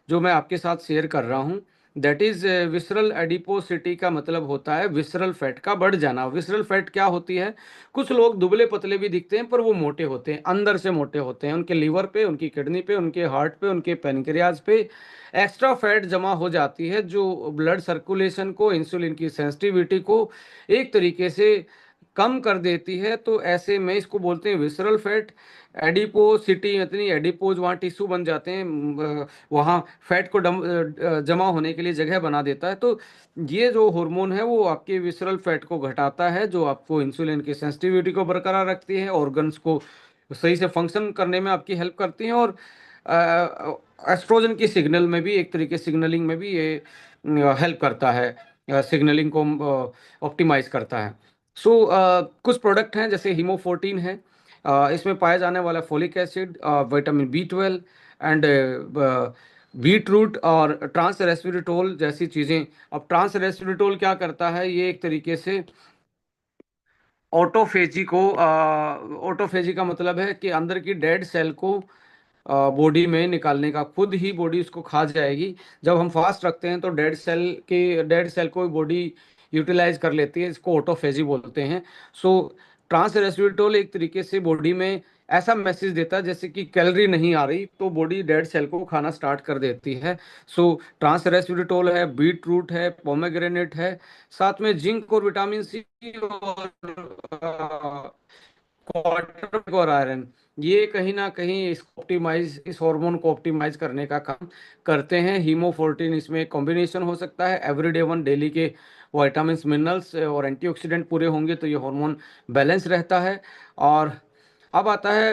जो मैं आपके साथ शेयर कर रहा हूँ। दैट इज, विसरल एडिपोसिटी का मतलब होता है विसरल फैट का बढ़ जाना। विसरल फैट क्या होती है? कुछ लोग दुबले पतले भी दिखते हैं पर वो मोटे होते हैं, अंदर से मोटे होते हैं, उनके लीवर पे, उनकी किडनी पे, उनके हार्ट पे, उनके पेनक्रियाज पे एक्स्ट्रा फैट जमा हो जाती है, जो ब्लड सर्कुलेशन को, इंसुलिन की सेंसिटिविटी को एक तरीके से कम कर देती है। तो ऐसे में इसको बोलते हैं विसरल फैट। एडिपोसिटी, इतनी एडिपोज, वहाँ टिश्यू बन जाते हैं, वहाँ फैट को जमा होने के लिए जगह बना देता है। तो ये जो हार्मोन है वो आपके विसरल फैट को घटाता है, जो आपको इंसुलिन की सेंसिटिविटी को बरकरार रखती है, ऑर्गन्स को सही से फंक्शन करने में आपकी हेल्प करती हैं, और एस्ट्रोजन की सिग्नल में भी, एक तरीके सिग्नलिंग में भी ये हेल्प करता है, सिग्नलिंग को ऑप्टिमाइज करता है। सो कुछ प्रोडक्ट हैं जैसे हीमोफोर्टीन है, इसमें पाया जाने वाला folic acid, vitamin B 12 and beetroot, और ट्रांस रेस्वेरेट्रोल जैसी चीज़ें। अब ट्रांस रेस्वेरेट्रोल क्या करता है? ये एक तरीके से ऑटोफेजी को, ऑटोफेजी का मतलब है कि अंदर की डेड सेल को बॉडी में निकालने का, खुद ही बॉडी उसको खा जाएगी। जब हम फास्ट रखते हैं तो डेड सेल को बॉडी यूटिलाइज कर लेती है, इसको ऑटोफेजी बोलते हैं। सो ट्रांस रेस्वेरेट्रोल एक तरीके से बॉडी में ऐसा मैसेज देता है जैसे कि कैलोरी नहीं आ रही, तो बॉडी डेड सेल को खाना स्टार्ट कर देती है। सो ट्रांस रेस्वेरेट्रोल है, बीट रूट है, पोमेग्रेनेट है, साथ में जिंक और विटामिन सी, और क्वार्टर और आयरन, ये कहीं ना कहीं इस हार्मोन को ऑप्टिमाइज करने का काम करते हैं। हीमोफोर्टिन इसमें कॉम्बिनेशन हो सकता है, एवरीडे वन, डेली के विटामिन्स, मिनरल्स और एंटीऑक्सीडेंट पूरे होंगे तो ये हार्मोन बैलेंस रहता है। और अब आता है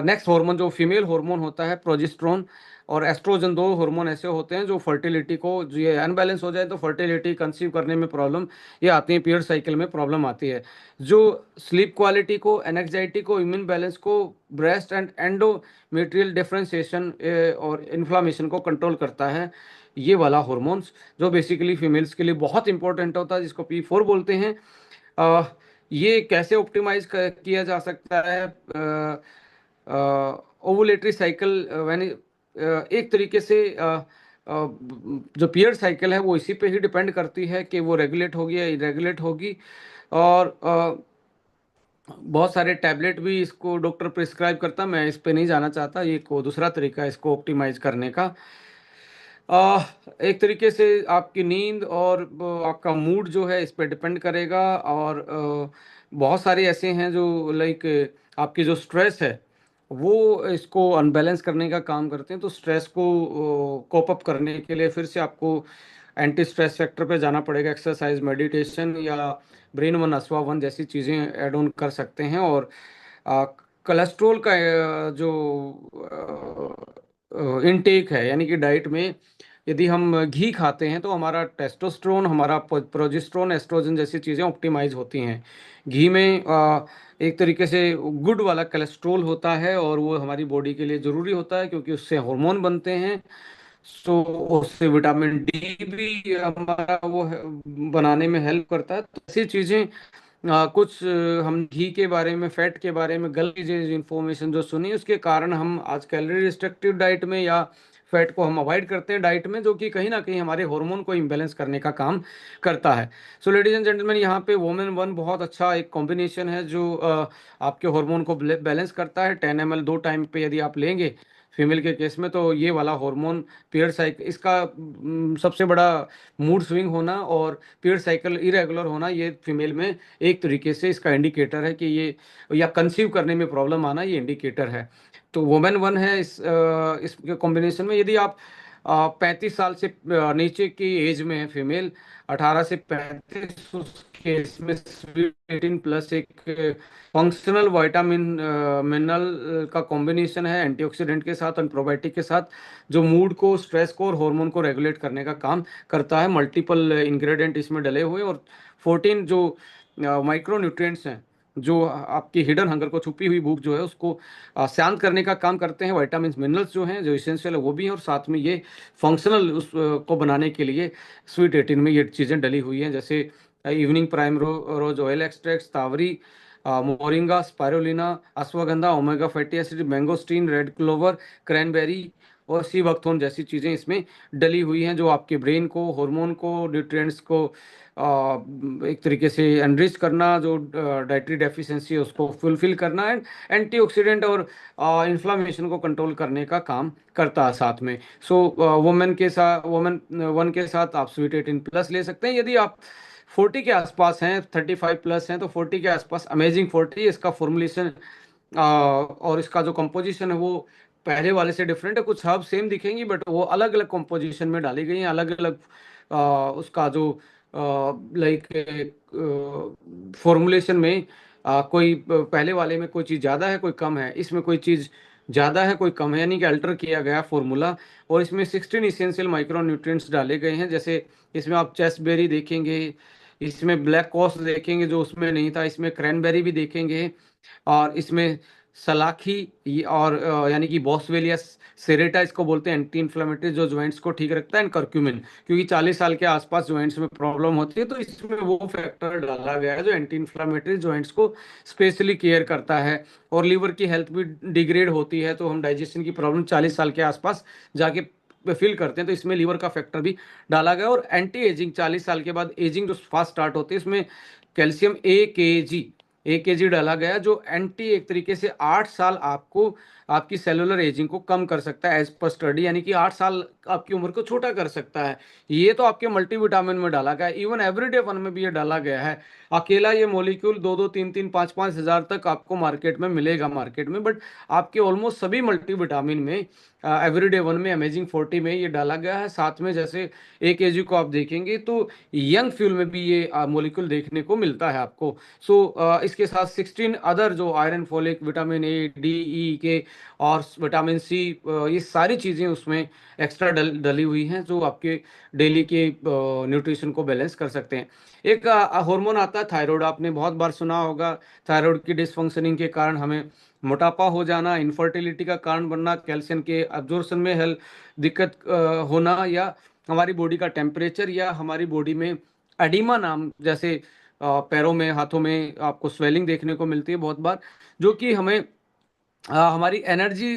नेक्स्ट हार्मोन, जो फीमेल हार्मोन होता है, प्रोजेस्टेरोन और एस्ट्रोजन, दो हार्मोन ऐसे होते हैं जो फर्टिलिटी को, जो ये अनबैलेंस हो जाए तो फर्टिलिटी, कंसीव करने में प्रॉब्लम ये आती है, पीरियड साइकिल में प्रॉब्लम आती है। जो स्लीप क्वालिटी को, एनजाइटी को, इम्यून बैलेंस को, ब्रेस्ट एंड एंडोमेट्रियल डिफरेंशिएशन और इन्फ्लामेशन को कंट्रोल करता है, ये वाला हॉर्मोन्स, जो बेसिकली फीमेल्स के लिए बहुत इंपॉर्टेंट होता है, जिसको P4 बोलते हैं। ये कैसे ऑप्टिमाइज किया जा सकता है? ओवुलेटरी साइकिल एक तरीके से जो पीरियड साइकिल है वो इसी पे ही डिपेंड करती है कि वो रेगुलेट होगी या इरेगुलेट होगी। और बहुत सारे टैबलेट भी इसको डॉक्टर प्रिस्क्राइब करता, मैं इस पे नहीं जाना चाहता, ये को दूसरा तरीका है इसको ऑप्टिमाइज करने का। आ, एक तरीके से आपकी नींद और आपका मूड जो है इस पे डिपेंड करेगा। और बहुत सारे ऐसे हैं जो लाइक आपकी जो स्ट्रेस है वो इसको अनबैलेंस करने का काम करते हैं। तो स्ट्रेस को कोप अप करने के लिए फिर से आपको एंटी स्ट्रेस फैक्टर पे जाना पड़ेगा। एक्सरसाइज, मेडिटेशन या ब्रेन वन अस्वा वन जैसी चीज़ें ऐड ऑन कर सकते हैं। और कोलेस्ट्रॉल का जो इनटेक है, यानी कि डाइट में यदि हम घी खाते हैं तो हमारा टेस्टोस्टेरोन, हमारा प्रोजेस्टेरोन, एस्ट्रोजन जैसी चीज़ें ऑप्टिमाइज होती हैं। घी में एक तरीके से गुड वाला कोलेस्ट्रॉल होता है और वो हमारी बॉडी के लिए ज़रूरी होता है क्योंकि उससे हार्मोन बनते हैं। सो उससे विटामिन डी भी हमारा बनाने में हेल्प करता है। तो ऐसी चीज़ें कुछ हम घी के बारे में, फैट के बारे में गलत चीजें इंफॉर्मेशन जो सुनी उसके कारण हम आज कैलोरी रिस्ट्रिक्टिव डाइट में या फैट को हम अवॉइड करते हैं डाइट में, जो कि कहीं ना कहीं हमारे हार्मोन को इम्बेलेंस करने का काम करता है। सो लेडीज एंड जेंटलमैन, यहाँ पे वोमेन वन बहुत अच्छा एक कॉम्बिनेशन है जो आपके हार्मोन को बैलेंस करता है। 10 ml 2 टाइम पे यदि आप लेंगे फीमेल के केस में, तो ये वाला हार्मोन पीरियड साइकिल इसका सबसे बड़ा मूड स्विंग होना और पीरियड साइकिल इरेगुलर होना, ये फीमेल में एक तरीके से इसका इंडिकेटर है कि ये, या कंसीव करने में प्रॉब्लम आना, ये इंडिकेटर है। तो वुमेन वन है इस कॉम्बिनेशन में। यदि आप 35 साल से नीचे की एज में है फीमेल, 18 से 35, उस केस में स्वीट 18 प्लस एक फंक्शनल विटामिन मिनरल का कॉम्बिनेशन है एंटीऑक्सीडेंट के साथ और प्रोबायोटिक के साथ, जो मूड को, स्ट्रेस को और हार्मोन को रेगुलेट करने का काम करता है। मल्टीपल इंग्रेडिएंट इसमें डले हुए हैं और 14 जो माइक्रो न्यूट्रिएंट्स हैं जो आपकी हिडन हंगर को, छुपी हुई भूख जो है उसको शांत करने का काम करते हैं। विटामिन मिनरल्स जो हैं जो इसेंशियल है वो भी हैं, और साथ में ये फंक्शनल उस को बनाने के लिए स्वीट 18 में ये चीज़ें डली हुई हैं, जैसे evening primrose oil extract, shatavari, moringa, spirulina, ashwagandha, omega fatty acid, mangosteen, red clover, cranberry और सी बकथोर्न जैसी चीज़ें इसमें डली हुई हैं, जो आपके ब्रेन को, हार्मोन को, न्यूट्रिएंट्स को एक तरीके से एनरिच करना, जो डाइटरी डेफिशिएंसी है उसको फुलफिल करना, एंड एंटीऑक्सीडेंट और इन्फ्लामेशन को कंट्रोल करने का काम करता है साथ में। सो वुमेन वन के साथ आप स्वीट 18 प्लस ले सकते हैं। यदि आप 40 के आसपास हैं, 35 प्लस हैं, तो 40 के आसपास अमेजिंग 40, इसका फॉर्मुलेशन और इसका जो कंपोजिशन है वो पहले वाले से डिफरेंट है। कुछ हर्ब सेम दिखेंगी बट वो अलग अलग कंपोजिशन में डाली गई हैं, अलग अलग उसका जो लाइक फॉर्मुलेशन में कोई पहले वाले में कोई चीज़ ज़्यादा है, कोई कम है, इसमें कोई चीज़ ज़्यादा है, कोई कम है, यानी कि अल्टर किया गया फॉर्मूला। और इसमें 16 इसेंशियल माइक्रो न्यूट्रिएंट्स डाले गए हैं, जैसे इसमें आप चेस्टबेरी देखेंगे, इसमें ब्लैक कॉस्ट देखेंगे जो उसमें नहीं था, इसमें क्रैनबेरी भी देखेंगे, और इसमें सलाखी और यानी कि बॉसवेलिया सेरेटा इसको बोलते हैं, एंटी इन्फ्लेमेटरी जो ज्वाइंट्स को ठीक रखता है, एंड करक्यूमिन, क्योंकि 40 साल के आसपास ज्वाइंट्स में प्रॉब्लम होती है तो इसमें वो फैक्टर डाला गया है जो एंटी इन्फ्लेमेटरी ज्वाइंट्स को स्पेशली केयर करता है। और लीवर की हेल्थ भी डिग्रेड होती है, तो हम डाइजेशन की प्रॉब्लम 40 साल के आसपास जाके फील करते हैं, तो इसमें लीवर का फैक्टर भी डाला गया। और एंटी एजिंग, 40 साल के बाद एजिंग जो फास्ट स्टार्ट होती है, इसमें कैल्शियम ए के जी डाला गया, जो एंटी एक तरीके से 8 साल आपको आपकी सेलुलर एजिंग को कम कर सकता है एज पर स्टडी, यानी कि 8 साल आपकी उम्र को छोटा कर सकता है। ये तो आपके मल्टीविटामिन में डाला गया है, इवन एवरीडे वन में भी ये डाला गया है। अकेला ये मॉलिक्यूल 2-2, 3-3, 5-5 हज़ार तक आपको मार्केट में मिलेगा मार्केट में, बट आपके ऑलमोस्ट सभी मल्टीविटामिन में एवरीडे वन में, अमेजिंग 40 में ये डाला गया है। साथ में जैसे ए को आप देखेंगे तो यंग फ्यूल में भी ये मॉलिक्यूल देखने को मिलता है आपको। सो इसके साथ 16 अदर जो iron, folic, vitamin A, D, E K और विटामिन सी, ये सारी चीज़ें उसमें एक्स्ट्रा डली हुई हैं जो आपके डेली के न्यूट्रिशन को बैलेंस कर सकते हैं। एक हार्मोन आता है थायराइड, आपने बहुत बार सुना होगा। थायराइड की डिसफंक्शनिंग के कारण हमें मोटापा हो जाना, इनफर्टिलिटी का कारण बनना, कैल्शियम के अब्जॉर्प्शन में हेल्थ दिक्कत होना, या हमारी बॉडी का टेम्परेचर, या हमारी बॉडी में एडिमा नाम, जैसे पैरों में, हाथों में आपको स्वेलिंग देखने को मिलती है बहुत बार, जो कि हमें हमारी एनर्जी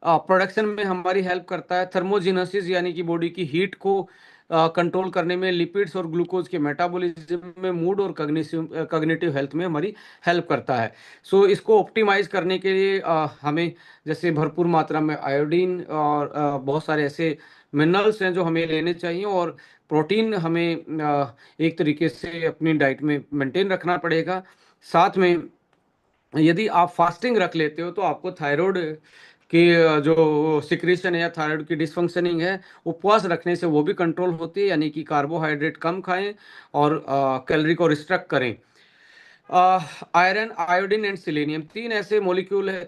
प्रोडक्शन में हमारी हेल्प करता है। थर्मोजेनेसिस यानी कि बॉडी की हीट को कंट्रोल करने में, लिपिड्स और ग्लूकोज के मेटाबॉलिज्म में, मूड और कग्निटिव हेल्थ में हमारी हेल्प करता है। सो इसको ऑप्टिमाइज करने के लिए हमें जैसे भरपूर मात्रा में आयोडीन और बहुत सारे ऐसे मिनरल्स हैं जो हमें लेने चाहिए, और प्रोटीन हमें एक तरीके से अपनी डाइट में मेंटेन रखना पड़ेगा। साथ में यदि आप फास्टिंग रख लेते हो तो आपको थायराइड की जो सिक्रीशन है या थायराइड की डिसफंक्शनिंग है, उपवास रखने से वो भी कंट्रोल होती है। यानी कि कार्बोहाइड्रेट कम खाएं और कैलोरी को रिस्ट्रिक्ट करें। आयरन, आयोडीन एंड सिलेनियम, तीन ऐसे मॉलिक्यूल है,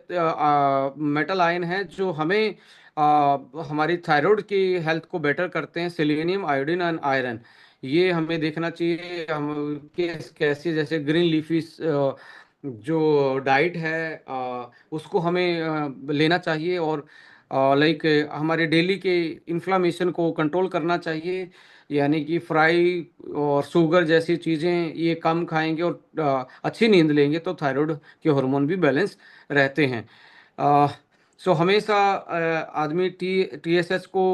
मेटल आयन है जो हमें हमारी थायराइड की हेल्थ को बेटर करते हैं। सिलेनियम, आयोडीन एंड आयरन, ये हमें देखना चाहिए। हम कैसे, जैसे ग्रीन लीफी जो डाइट है उसको हमें लेना चाहिए, और लाइक हमारे डेली के इन्फ्लामेशन को कंट्रोल करना चाहिए। यानी कि फ्राई और शुगर जैसी चीज़ें ये कम खाएंगे और अच्छी नींद लेंगे तो थायराइड के हार्मोन भी बैलेंस रहते हैं। सो हमेशा आदमी टीएसएच को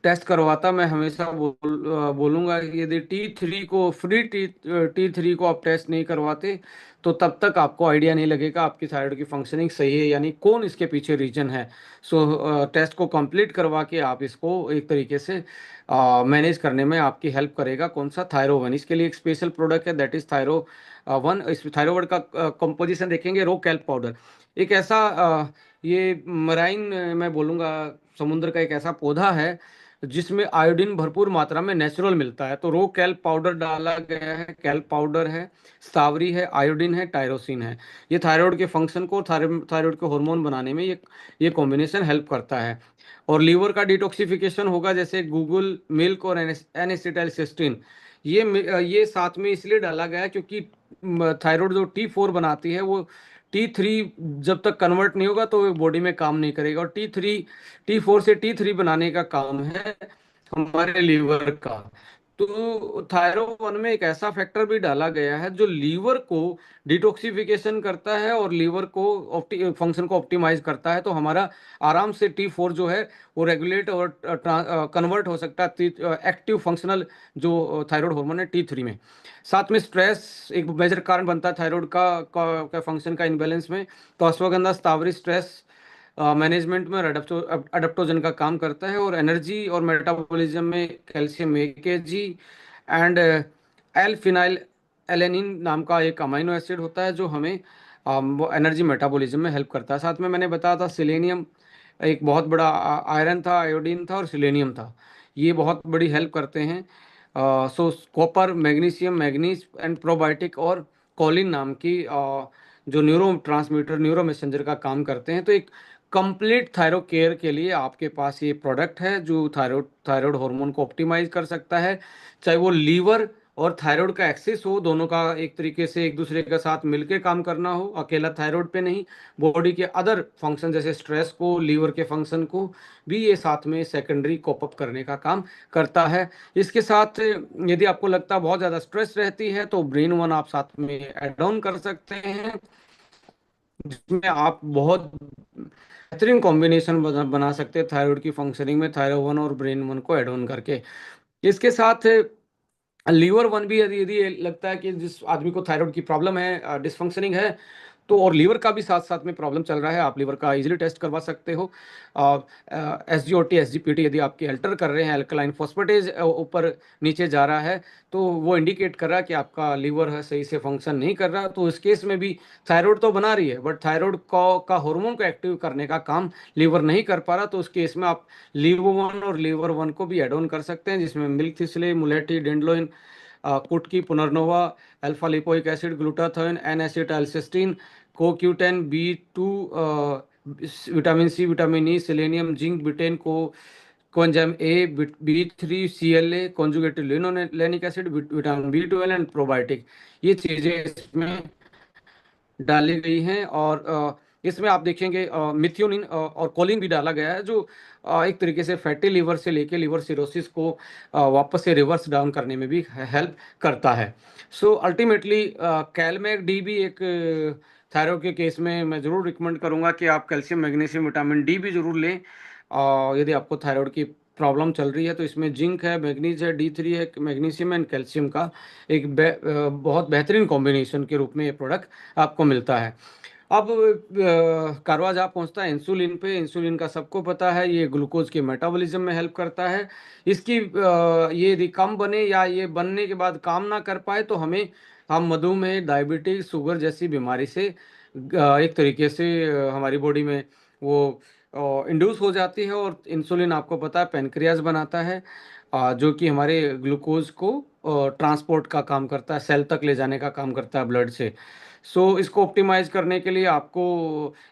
टेस्ट करवाता। मैं हमेशा बोलूँगा कि यदि टी थ्री को फ्री टी थ्री को आप टेस्ट नहीं करवाते तो तब तक आपको आइडिया नहीं लगेगा आपकी थायराइड की फंक्शनिंग सही है, यानी कौन इसके पीछे रीजन है। सो टेस्ट को कंप्लीट करवा के आप इसको एक तरीके से मैनेज करने में आपकी हेल्प करेगा। कौन सा? Thyro one. इसके लिए एक स्पेशल प्रोडक्ट है, दैट इज थायरो वन। इस थायरो वन का कंपोजिशन देखेंगे, रो कैल्प पाउडर, एक ऐसा ये मराइन, मैं बोलूँगा समुद्र का एक ऐसा पौधा है जिसमें आयोडीन भरपूर मात्रा में नेचुरल मिलता है। तो रो कैल्प पाउडर डाला गया है, कैल्प पाउडर है, सावरी है, आयोडीन है, टायरोसिन है। ये थायराइड के फंक्शन को, थायराइड के हार्मोन बनाने में ये कॉम्बिनेशन हेल्प करता है। और लीवर का डिटॉक्सिफिकेशन होगा, जैसे गूगल मिल्क और एन एसिटाइलसिस्टीन, ये साथ में इसलिए डाला गया है क्योंकि थायराइड जो टी4 बनाती है वो टी3 जब तक कन्वर्ट नहीं होगा तो वो बॉडी में काम नहीं करेगा। और टी4 से टी3 बनाने का काम है हमारे लीवर का। तो थायरोवन में एक ऐसा फैक्टर भी डाला गया है जो लीवर को डिटॉक्सिफिकेशन करता है और लीवर को फंक्शन को ऑप्टिमाइज करता है। तो हमारा आराम से टी4 जो है वो रेगुलेट और कन्वर्ट हो सकता है एक्टिव फंक्शनल जो थायराइड हार्मोन है टी3 में। साथ में स्ट्रेस एक मेजर कारण बनता है थायराइड का फंक्शन का इनबैलेंस में। तो अश्वगंधा स्थावरी स्ट्रेस मैनेजमेंट में अडेप्टोजन का काम करता है, और एनर्जी और मेटाबॉलिज्म में calcium AKG and L phenyl alanine नाम का एक अमाइनो एसिड होता है जो हमें वो एनर्जी मेटाबॉलिज्म में हेल्प करता है। साथ में मैंने बताया था सिलेनियम एक बहुत बड़ा, आयरन था, आयोडीन था और सिलेनियम था, ये बहुत बड़ी हेल्प करते हैं। सो copper, magnesium, manganese and probiotic और कॉलिन नाम की जो न्यूरो ट्रांसमीटर, न्यूरो मैसेंजर का काम करते हैं। तो एक कंप्लीट थायरो केयर के लिए आपके पास ये प्रोडक्ट है जो थायराइड हार्मोन को ऑप्टिमाइज कर सकता है। चाहे वो लीवर और थायराइड का एक्सेस हो, दोनों का एक तरीके से एक दूसरे के साथ मिलके काम करना हो, अकेला थायराइड पे नहीं, बॉडी के अदर फंक्शन जैसे स्ट्रेस को, लीवर के फंक्शन को भी ये साथ में सेकेंडरी कोप अप करने का काम करता है। इसके साथ यदि आपको लगता है बहुत ज़्यादा स्ट्रेस रहती है तो ब्रेन वन आप साथ में एड ऑन कर सकते हैं, जिसमें आप बहुत बेहतरीन कॉम्बिनेशन बना सकते हैं थायराइड की फंक्शनिंग में, थायराइड वन और ब्रेन वन को एड ऑन करके। इसके साथ लीवर वन भी, यदि यदि ये लगता है कि जिस आदमी को थायराइड की प्रॉब्लम है, डिसफंक्शनिंग है, तो और लीवर का भी साथ साथ में प्रॉब्लम चल रहा है, आप लीवर का इजीली टेस्ट करवा सकते हो। SGOT SGPT यदि आपकी अल्टर कर रहे हैं, अल्कलाइन फॉस्फेटेज ऊपर नीचे जा रहा है, तो वो इंडिकेट कर रहा है कि आपका लीवर है सही से फंक्शन नहीं कर रहा। तो इस केस में भी थायराइड तो बना रही है बट थायराइड का हार्मोन को एक्टिव करने का काम लीवर नहीं कर पा रहा। तो उस केस में आप लीवर वन और लीवर वन को भी एड ऑन कर सकते हैं, जिसमें मिल्क थिसले, मुलेटी, डेंड्लोइन, कुटकी, पुनर्नोवा, alpha lipoic acid, glutathione, N-acetylcysteine, CoQ10, B2, vitamin C, vitamin E, selenium, zinc, betaine को coenzyme A, B3, CLA, conjugated linolenic acid, vitamin B12 and probiotic, ये चीज़ें इसमें डाली गई हैं। और इसमें आप देखेंगे मिथ्योनिन और कोलिन भी डाला गया है जो एक तरीके से फैटी लीवर से लेके लीवर सिरोसिस को वापस से रिवर्स डाउन करने में भी हेल्प करता है। सो अल्टीमेटली कैलमैक डी भी एक थायराइड के केस में मैं ज़रूर रिकमेंड करूंगा कि आप कैल्शियम, मैग्नीशियम, विटामिन डी भी ज़रूर लें। यदि आपको थायराइड की प्रॉब्लम चल रही है तो इसमें जिंक है, मैग्नीज है, D3 है, मैग्नीशियम एंड कैल्शियम का एक बहुत बेहतरीन कॉम्बिनेशन के रूप में ये प्रोडक्ट आपको मिलता है। अब कारवा जहाँ पहुँचता है इंसुलिन पे। इंसुलिन का सबको पता है, ये ग्लूकोज के मेटाबॉलिज्म में हेल्प करता है। इसकी ये यदि कम बने या ये बनने के बाद काम ना कर पाए तो हम मधुमेह, डायबिटीज, शुगर जैसी बीमारी से एक तरीके से हमारी बॉडी में वो इंड्यूस हो जाती है। और इंसुलिन आपको पता है पेनक्रियाज बनाता है, जो कि हमारे ग्लूकोज को ट्रांसपोर्ट का काम करता है, सेल तक ले जाने का काम करता है ब्लड से। सो इसको ऑप्टिमाइज करने के लिए आपको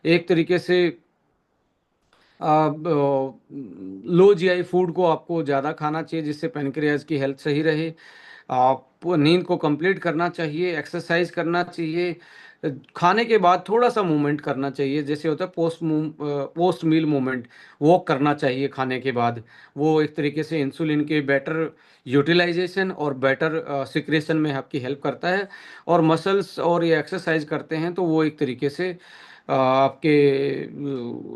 एक तरीके से लो जीआई फूड को आपको ज़्यादा खाना चाहिए, जिससे पेनक्रियाज की हेल्थ सही रहे। आप नींद को कंप्लीट करना चाहिए, एक्सरसाइज करना चाहिए, खाने के बाद थोड़ा सा मूवमेंट करना चाहिए, जैसे होता है पोस्ट मील मूवमेंट, वॉक करना चाहिए खाने के बाद। वो एक तरीके से इंसुलिन के बेटर यूटिलाइजेशन और बेटर सिक्रेशन में आपकी हेल्प करता है। और मसल्स और ये एक्सरसाइज करते हैं तो वो एक तरीके से आपके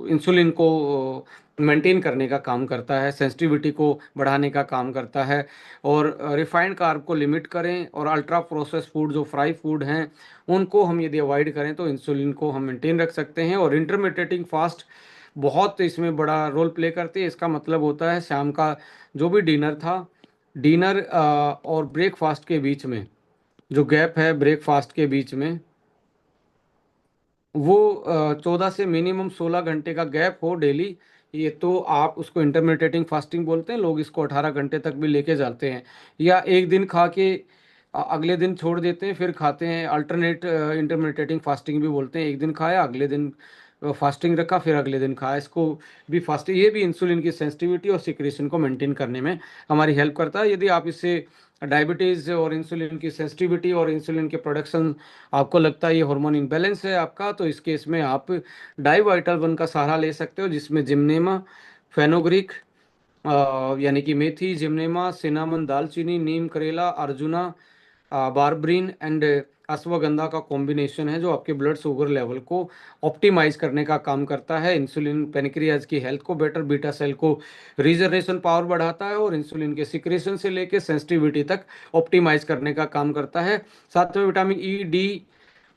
इंसुलिन को मेंटेन करने का काम करता है, सेंसिटिविटी को बढ़ाने का काम करता है। और रिफाइंड कार्ब को लिमिट करें, और अल्ट्रा प्रोसेस फूड जो फ्राई फूड हैं उनको हम यदि अवॉइड करें तो इंसुलिन को हम मेंटेन रख सकते हैं। और इंटरमिटेटिंग फास्ट बहुत इसमें बड़ा रोल प्ले करती है। इसका मतलब होता है शाम का जो भी डिनर था, डिनर और ब्रेकफास्ट के बीच में जो गैप है, ब्रेकफास्ट के बीच में वो 14 से मिनिमम 16 घंटे का गैप हो डेली। ये तो आप उसको इंटरमिटेटिंग फास्टिंग बोलते हैं, लोग इसको 18 घंटे तक भी लेके जाते हैं। या एक दिन खा के अगले दिन छोड़ देते हैं फिर खाते हैं, अल्टरनेट इंटरमिटेटिंग फास्टिंग भी बोलते हैं। एक दिन खाया, अगले दिन फास्टिंग रखा, फिर अगले दिन खाया, इसको भी फास्टिंग। ये भी इंसुलिन की सेंसिटिविटी और सिक्रेशन को मेंटेन करने में हमारी हेल्प करता है। यदि आप इससे डायबिटीज़ और इंसुलिन की सेंसिटिविटी और इंसुलिन के प्रोडक्शन आपको लगता है ये हार्मोन इम्बैलेंस है आपका, तो इस केस में आप डाई वन का सहारा ले सकते हो, जिसमें जिमनेमा, फेनोग्रीक यानी कि मेथी, जिमनेमा, सिनामन, दालचीनी, नीम, करेला, अर्जुना, बारब्रीन एंड अश्वगंधा का कॉम्बिनेशन है, जो आपके ब्लड शुगर लेवल को ऑप्टिमाइज करने का काम करता है। इंसुलिन पेनक्रियाज की हेल्थ को बेटर, बीटा सेल को रिजर्वेशन पावर बढ़ाता है, और इंसुलिन के सिक्रेशन से लेके सेंसिटिविटी तक ऑप्टिमाइज करने का काम करता है। साथ में विटामिन ई, D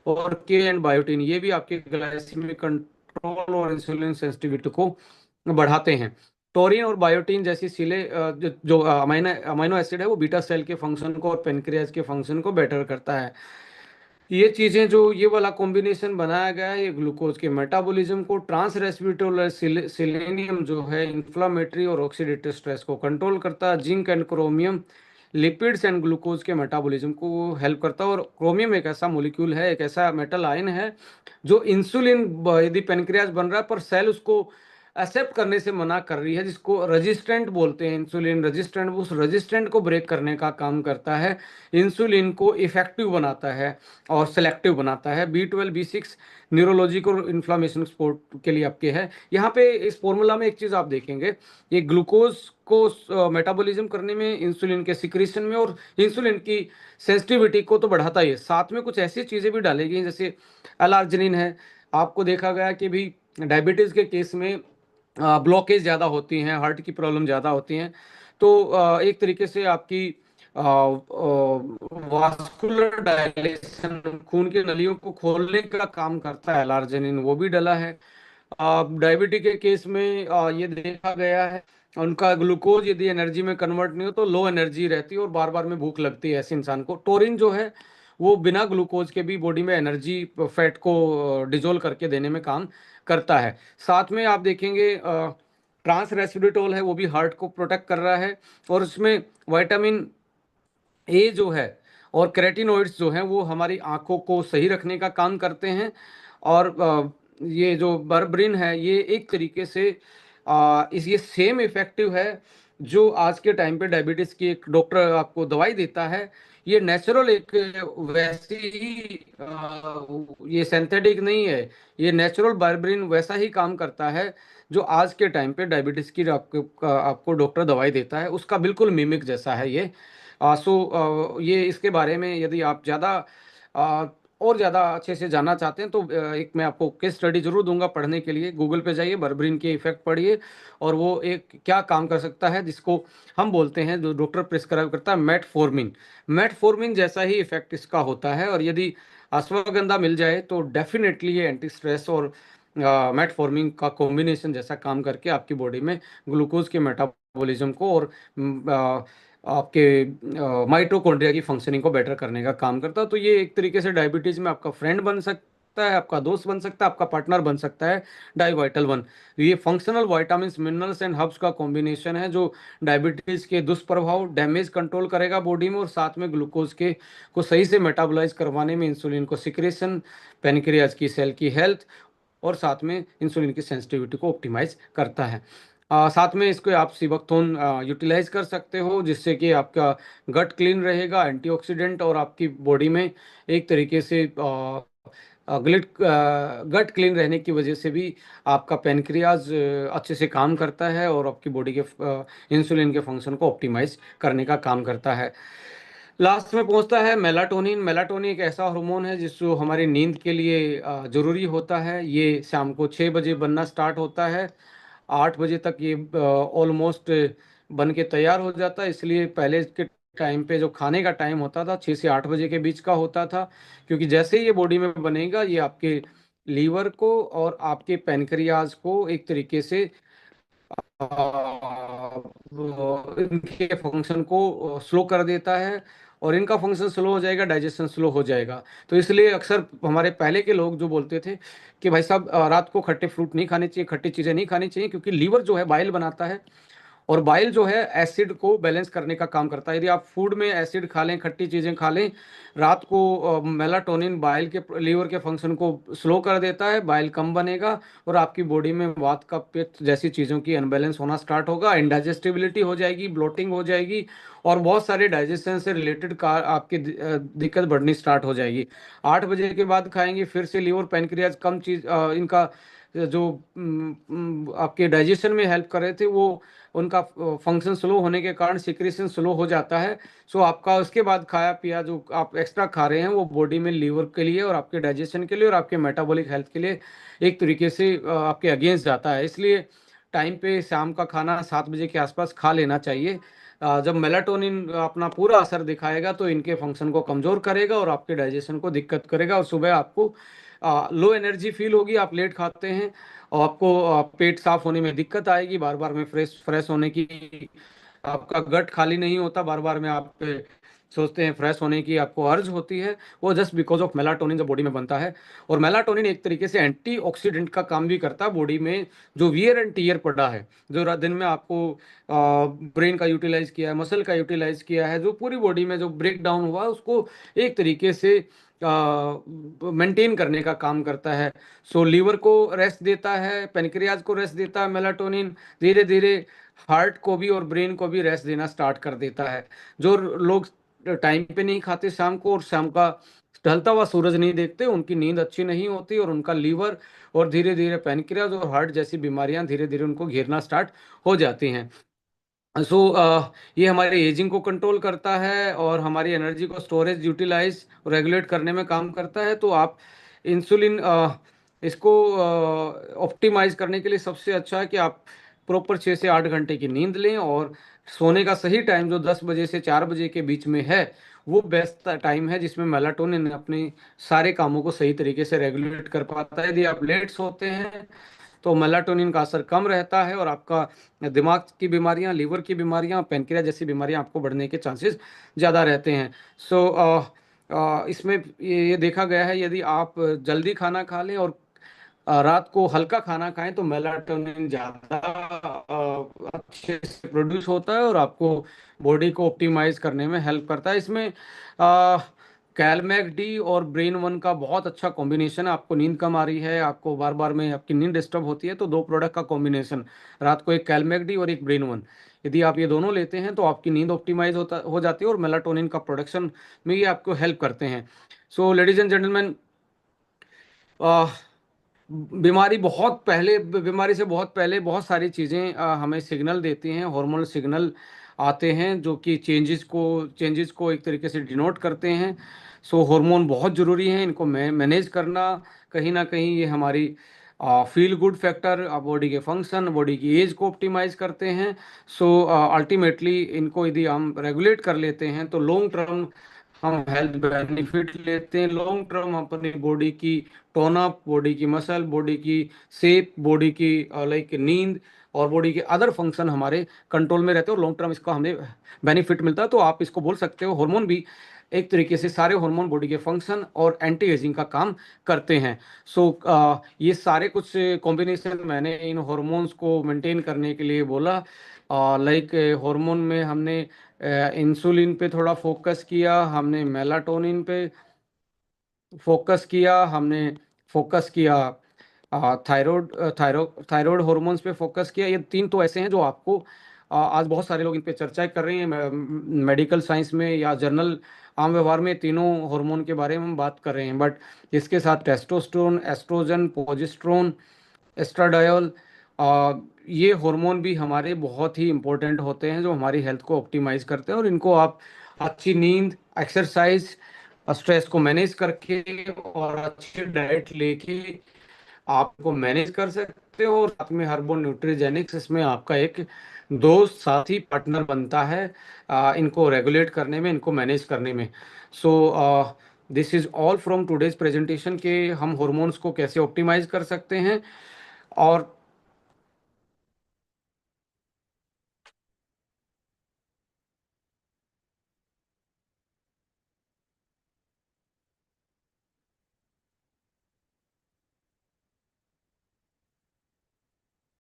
और के एंड बायोटिन, ये भी आपके ग्लाइसेमिक कंट्रोल और इंसुलिन सेंसिटिविटी को बढ़ाते हैं। टोरिन और बायोटिन जैसी सिले जो अमीनो अमीनो एसिड है, वो बीटा सेल के फंक्शन को और पेनक्रियाज के फंक्शन को बेटर करता है। ये चीजें जो ये वाला कॉम्बिनेशन बनाया गया है, ये ग्लूकोज के मेटाबॉलिज्म को, ट्रांस रेस्पिरेटोर सिलेनियम जो है इंफ्लामेटरी और ऑक्सीडेटिव स्ट्रेस को कंट्रोल करता है, zinc and chromium lipids and glucose के मेटाबॉलिज्म को हेल्प करता है। और क्रोमियम एक ऐसा मॉलिक्यूल है, एक ऐसा मेटल आयन है जो इंसुलिन यदि पेनक्रियाज बन रहा है पर सेल उसको एक्सेप्ट करने से मना कर रही है, जिसको रेजिस्टेंट बोलते हैं, इंसुलिन रेजिस्टेंट, उस रेजिस्टेंट को ब्रेक करने का काम करता है। इंसुलिन को इफेक्टिव बनाता है और सेलेक्टिव बनाता है। B12, B6 न्यूरोलॉजिक और इन्फ्लामेशन सपोर्ट के लिए आपके है। यहाँ पे इस फॉर्मूला में एक चीज़ आप देखेंगे, ये ग्लूकोज को मेटाबॉलिज्म करने में, इंसुलिन के सिक्रीशन में और इंसुलिन की सेंसिटिविटी को तो बढ़ाता ही है, साथ में कुछ ऐसी चीज़ें भी डाली गई जैसे अलार्जिनिन है। आपको देखा गया कि भी डायबिटीज़ के केस में ब्लॉकेज ज़्यादा होती हैं, हार्ट की प्रॉब्लम ज़्यादा होती हैं, तो एक तरीके से आपकी वास्कुलर डायलेशन, खून की नलियों को खोलने का काम करता है अलार्जिनिन, वो भी डला है। डायबिटिक के केस में ये देखा गया है, उनका ग्लूकोज यदि एनर्जी में कन्वर्ट नहीं हो तो लो एनर्जी रहती है और बार बार में भूख लगती है ऐसे इंसान को। टोरिन जो है वो बिना ग्लूकोज के भी बॉडी में एनर्जी फैट को डिजोल्व करके देने में काम करता है। साथ में आप देखेंगे ट्रांस रेस्वेरेट्रोल है, वो भी हार्ट को प्रोटेक्ट कर रहा है। और उसमें विटामिन ए जो है और कैरोटीनॉइड्स जो हैं वो हमारी आंखों को सही रखने का काम करते हैं। और ये जो बर्बरिन है ये एक तरीके से इस ये सेम इफेक्टिव है जो आज के टाइम पे डायबिटीज की एक डॉक्टर आपको दवाई देता है। ये नेचुरल एक वैसी ही ये सिंथेटिक नहीं है, ये नेचुरल बर्बरिन वैसा ही काम करता है जो आज के टाइम पे डायबिटीज की आपको डॉक्टर दवाई देता है, उसका बिल्कुल मिमिक जैसा है ये। ये इसके बारे में यदि आप ज़्यादा और ज़्यादा अच्छे से जानना चाहते हैं तो एक मैं आपको केस स्टडी जरूर दूंगा पढ़ने के लिए। गूगल पे जाइए, बर्बरीन के इफेक्ट पढ़िए, और वो एक क्या काम कर सकता है जिसको हम बोलते हैं, जो डॉक्टर प्रिस्क्राइब करता है, मेटफॉर्मिन। मेटफॉर्मिन जैसा ही इफेक्ट इसका होता है, और यदि अश्वगंधा मिल जाए तो डेफिनेटली ये एंटी स्ट्रेस और मेटफॉर्मिन का कॉम्बिनेशन जैसा काम करके आपकी बॉडी में ग्लूकोज के मेटाबॉलिज्म को और आपके माइटोकॉन्ड्रिया की फंक्शनिंग को बेटर करने का काम करता है। तो ये एक तरीके से डायबिटीज में आपका फ्रेंड बन सकता है, आपका दोस्त बन सकता है, आपका पार्टनर बन सकता है, डाइवाइटल वन। ये functional vitamin, minerals and herbs का कॉम्बिनेशन है जो डायबिटीज के दुष्प्रभाव, डैमेज कंट्रोल करेगा बॉडी में, और साथ में ग्लूकोज के को सही से मेटाबोलाइज करवाने में, इंसुलिन को सिक्रेशन, पेनक्रियाज की सेल की हेल्थ, और साथ में इंसुलिन की सेंसिटिविटी को ऑप्टिमाइज करता है। साथ में इसको आप सिबकथोन यूटिलाइज कर सकते हो, जिससे कि आपका गट क्लीन रहेगा, एंटीऑक्सीडेंट, और आपकी बॉडी में एक तरीके से ग्लिट गट क्लीन रहने की वजह से भी आपका पेनक्रियाज अच्छे से काम करता है, और आपकी बॉडी के इंसुलिन के फंक्शन को ऑप्टिमाइज करने का काम करता है। लास्ट में पहुंचता है मेलाटोनिन। मेलाटोनिन एक ऐसा हार्मोन है जिसको हमारी नींद के लिए जरूरी होता है। ये शाम को 6 बजे बनना स्टार्ट होता है, 8 बजे तक ये ऑलमोस्ट बन के तैयार हो जाता है। इसलिए पहले के टाइम पे जो खाने का टाइम होता था 6 से 8 बजे के बीच का होता था, क्योंकि जैसे ही ये बॉडी में बनेगा ये आपके लीवर को और आपके पेनक्रियाज को एक तरीके से इनके फंक्शन को स्लो कर देता है, और इनका फंक्शन स्लो हो जाएगा, डाइजेशन स्लो हो जाएगा। तो इसलिए अक्सर हमारे पहले के लोग जो बोलते थे कि भाई साहब रात को खट्टे फ्रूट नहीं खाने चाहिए, खट्टी चीज़ें नहीं खानी चाहिए, क्योंकि लीवर जो है बाइल बनाता है, और बाइल जो है एसिड को बैलेंस करने का काम करता है। यदि आप फूड में एसिड खा लें, खट्टी चीज़ें खा लें, रात को मेलाटोनिन बाइल के लीवर के फंक्शन को स्लो कर देता है, बाइल कम बनेगा, और आपकी बॉडी में वात का पित्त जैसी चीज़ों की अनबैलेंस होना स्टार्ट होगा, इनडाइजेस्टिबिलिटी हो जाएगी, ब्लोटिंग हो जाएगी, और बहुत सारे डाइजेशन से रिलेटेड का आपकी दिक्कत बढ़नी स्टार्ट हो जाएगी। 8 बजे के बाद खाएंगे फिर से लीवर पैनक्रियाज कम चीज इनका जो आपके डाइजेशन में हेल्प कर रहे थे वो उनका फंक्शन स्लो होने के कारण सिक्रेशन स्लो हो जाता है। सो आपका उसके बाद खाया पिया जो आप एक्स्ट्रा खा रहे हैं वो बॉडी में लीवर के लिए और आपके डाइजेशन के लिए और आपके मेटाबॉलिक हेल्थ के लिए एक तरीके से आपके अगेंस्ट जाता है। इसलिए टाइम पे शाम का खाना 7 बजे के आसपास खा लेना चाहिए। जब मेलाटोनिन अपना पूरा असर दिखाएगा तो इनके फंक्शन को कमजोर करेगा और आपके डाइजेशन को दिक्कत करेगा, और सुबह आपको लो एनर्जी फील होगी, आप लेट खाते हैं और आपको पेट साफ होने में दिक्कत आएगी, बार बार में फ्रेश फ्रेश होने की आपका गट खाली नहीं होता, बार बार में आप सोचते हैं फ्रेश होने की आपको अर्ज होती है, वो जस्ट बिकॉज ऑफ मेलाटोनिन जो बॉडी में बनता है। और मेलाटोनिन एक तरीके से एंटीऑक्सीडेंट का काम भी करता है बॉडी में, जो वियर एंड टीयर पड़ा है, जो दिन में आपको ब्रेन का यूटिलाइज किया है, मसल का यूटिलाइज किया है, जो पूरी बॉडी में जो ब्रेक डाउन हुआ उसको एक तरीके से मेंटेन करने का काम करता है। सो लीवर को रेस्ट देता है, पेनक्रियाज को रेस्ट देता है मेलाटोनिन, धीरे धीरे हार्ट को भी और ब्रेन को भी रेस्ट देना स्टार्ट कर देता है। जो लोग टाइम पे नहीं खाते शाम को और शाम का ढलता हुआ सूरज नहीं देखते, उनकी नींद अच्छी नहीं होती और उनका लीवर और धीरे धीरे पेनक्रियाज और हार्ट जैसी बीमारियां धीरे धीरे उनको घेरना स्टार्ट हो जाती हैं। सो ये हमारे एजिंग को कंट्रोल करता है और हमारी एनर्जी को स्टोरेज यूटिलाइज रेगुलेट करने में काम करता है। तो आप इंसुलिन इसको ऑप्टिमाइज करने के लिए सबसे अच्छा है कि आप प्रॉपर 6 से 8 घंटे की नींद लें, और सोने का सही टाइम जो 10 बजे से 4 बजे के बीच में है वो बेस्ट टाइम है जिसमें मेलाटोनिन अपने सारे कामों को सही तरीके से रेगुलेट कर पाता है। यदि आप लेट सोते हैं तो मेलाटोनिन का असर कम रहता है और आपका दिमाग की बीमारियां, लीवर की बीमारियां, पेनक्रिया जैसी बीमारियां आपको बढ़ने के चांसेस ज़्यादा रहते हैं। सो इसमें ये देखा गया है यदि आप जल्दी खाना खा लें और रात को हल्का खाना खाएं तो मेलाटोनिन ज़्यादा अच्छे से प्रोड्यूस होता है और आपको बॉडी को ऑप्टिमाइज करने में हेल्प करता है। इसमें कैलमैक डी और ब्रेन वन का बहुत अच्छा कॉम्बिनेशन है। आपको नींद कम आ रही है, आपको बार बार में आपकी नींद डिस्टर्ब होती है, तो दो प्रोडक्ट का कॉम्बिनेशन रात को, एक कैलमैक डी और एक ब्रेन वन, यदि आप ये दोनों लेते हैं तो आपकी नींद ऑप्टिमाइज होता हो जाती है और मेलाटोनिन का प्रोडक्शन में ये आपको हेल्प करते हैं। सो लेडीज एंड जेंटलमैन, बीमारी से बहुत पहले बहुत सारी चीज़ें हमें सिग्नल देती हैं, हार्मोनल सिग्नल आते हैं जो कि चेंजेस को एक तरीके से डिनोट करते हैं। सो हार्मोन बहुत ज़रूरी है, इनको मैनेज करना। कहीं ना कहीं ये हमारी फील गुड फैक्टर, बॉडी के फंक्शन, बॉडी की एज को ऑप्टिमाइज करते हैं। सो अल्टीमेटली इनको यदि हम रेगुलेट कर लेते हैं तो लॉन्ग टर्म हम हेल्थ बेनिफिट लेते हैं। लॉन्ग टर्म अपनी बॉडी की टोन अप, बॉडी की मसल, बॉडी की शेप, बॉडी की लाइक नींद और बॉडी के अदर फंक्शन हमारे कंट्रोल में रहते हैं और लॉन्ग टर्म इसका हमें बेनिफिट मिलता है। तो आप इसको बोल सकते हो हार्मोन भी एक तरीके से, सारे हार्मोन बॉडी के फंक्शन और एंटी एजिंग का काम करते हैं। सो ये सारे कुछ कॉम्बिनेशन मैंने इन हार्मोन्स को मेंटेन करने के लिए बोला। लाइक हार्मोन में हमने इंसुलिन पे थोड़ा फोकस किया, हमने मेलाटोनिन पे फोकस किया, हमने फोकस किया थायराइड हार्मोन्स पे फोकस किया। ये तीन तो ऐसे हैं जो आपको आज बहुत सारे लोग इन पे चर्चा कर रहे हैं मेडिकल साइंस में या जर्नल आम व्यवहार में, तीनों हार्मोन के बारे में हम बात कर रहे हैं। बट इसके साथ टेस्टोस्टेरोन, एस्ट्रोजन, प्रोजेस्टेरोन, एस्ट्राडायोल, ये हार्मोन भी हमारे बहुत ही इंपॉर्टेंट होते हैं जो हमारी हेल्थ को ऑप्टिमाइज करते हैं। और इनको आप अच्छी नींद, एक्सरसाइज, स्ट्रेस को मैनेज करके और अच्छी डाइट लेके आपको मैनेज कर सकते हो। और साथ में हर्बल न्यूट्रीजेनिक्स इसमें आपका एक दोस्त, साथी, पार्टनर बनता है इनको रेगुलेट करने में, इनको मैनेज करने में। So this is all from today's presentation के हम हॉर्मोन्स को कैसे ऑप्टिमाइज कर सकते हैं। और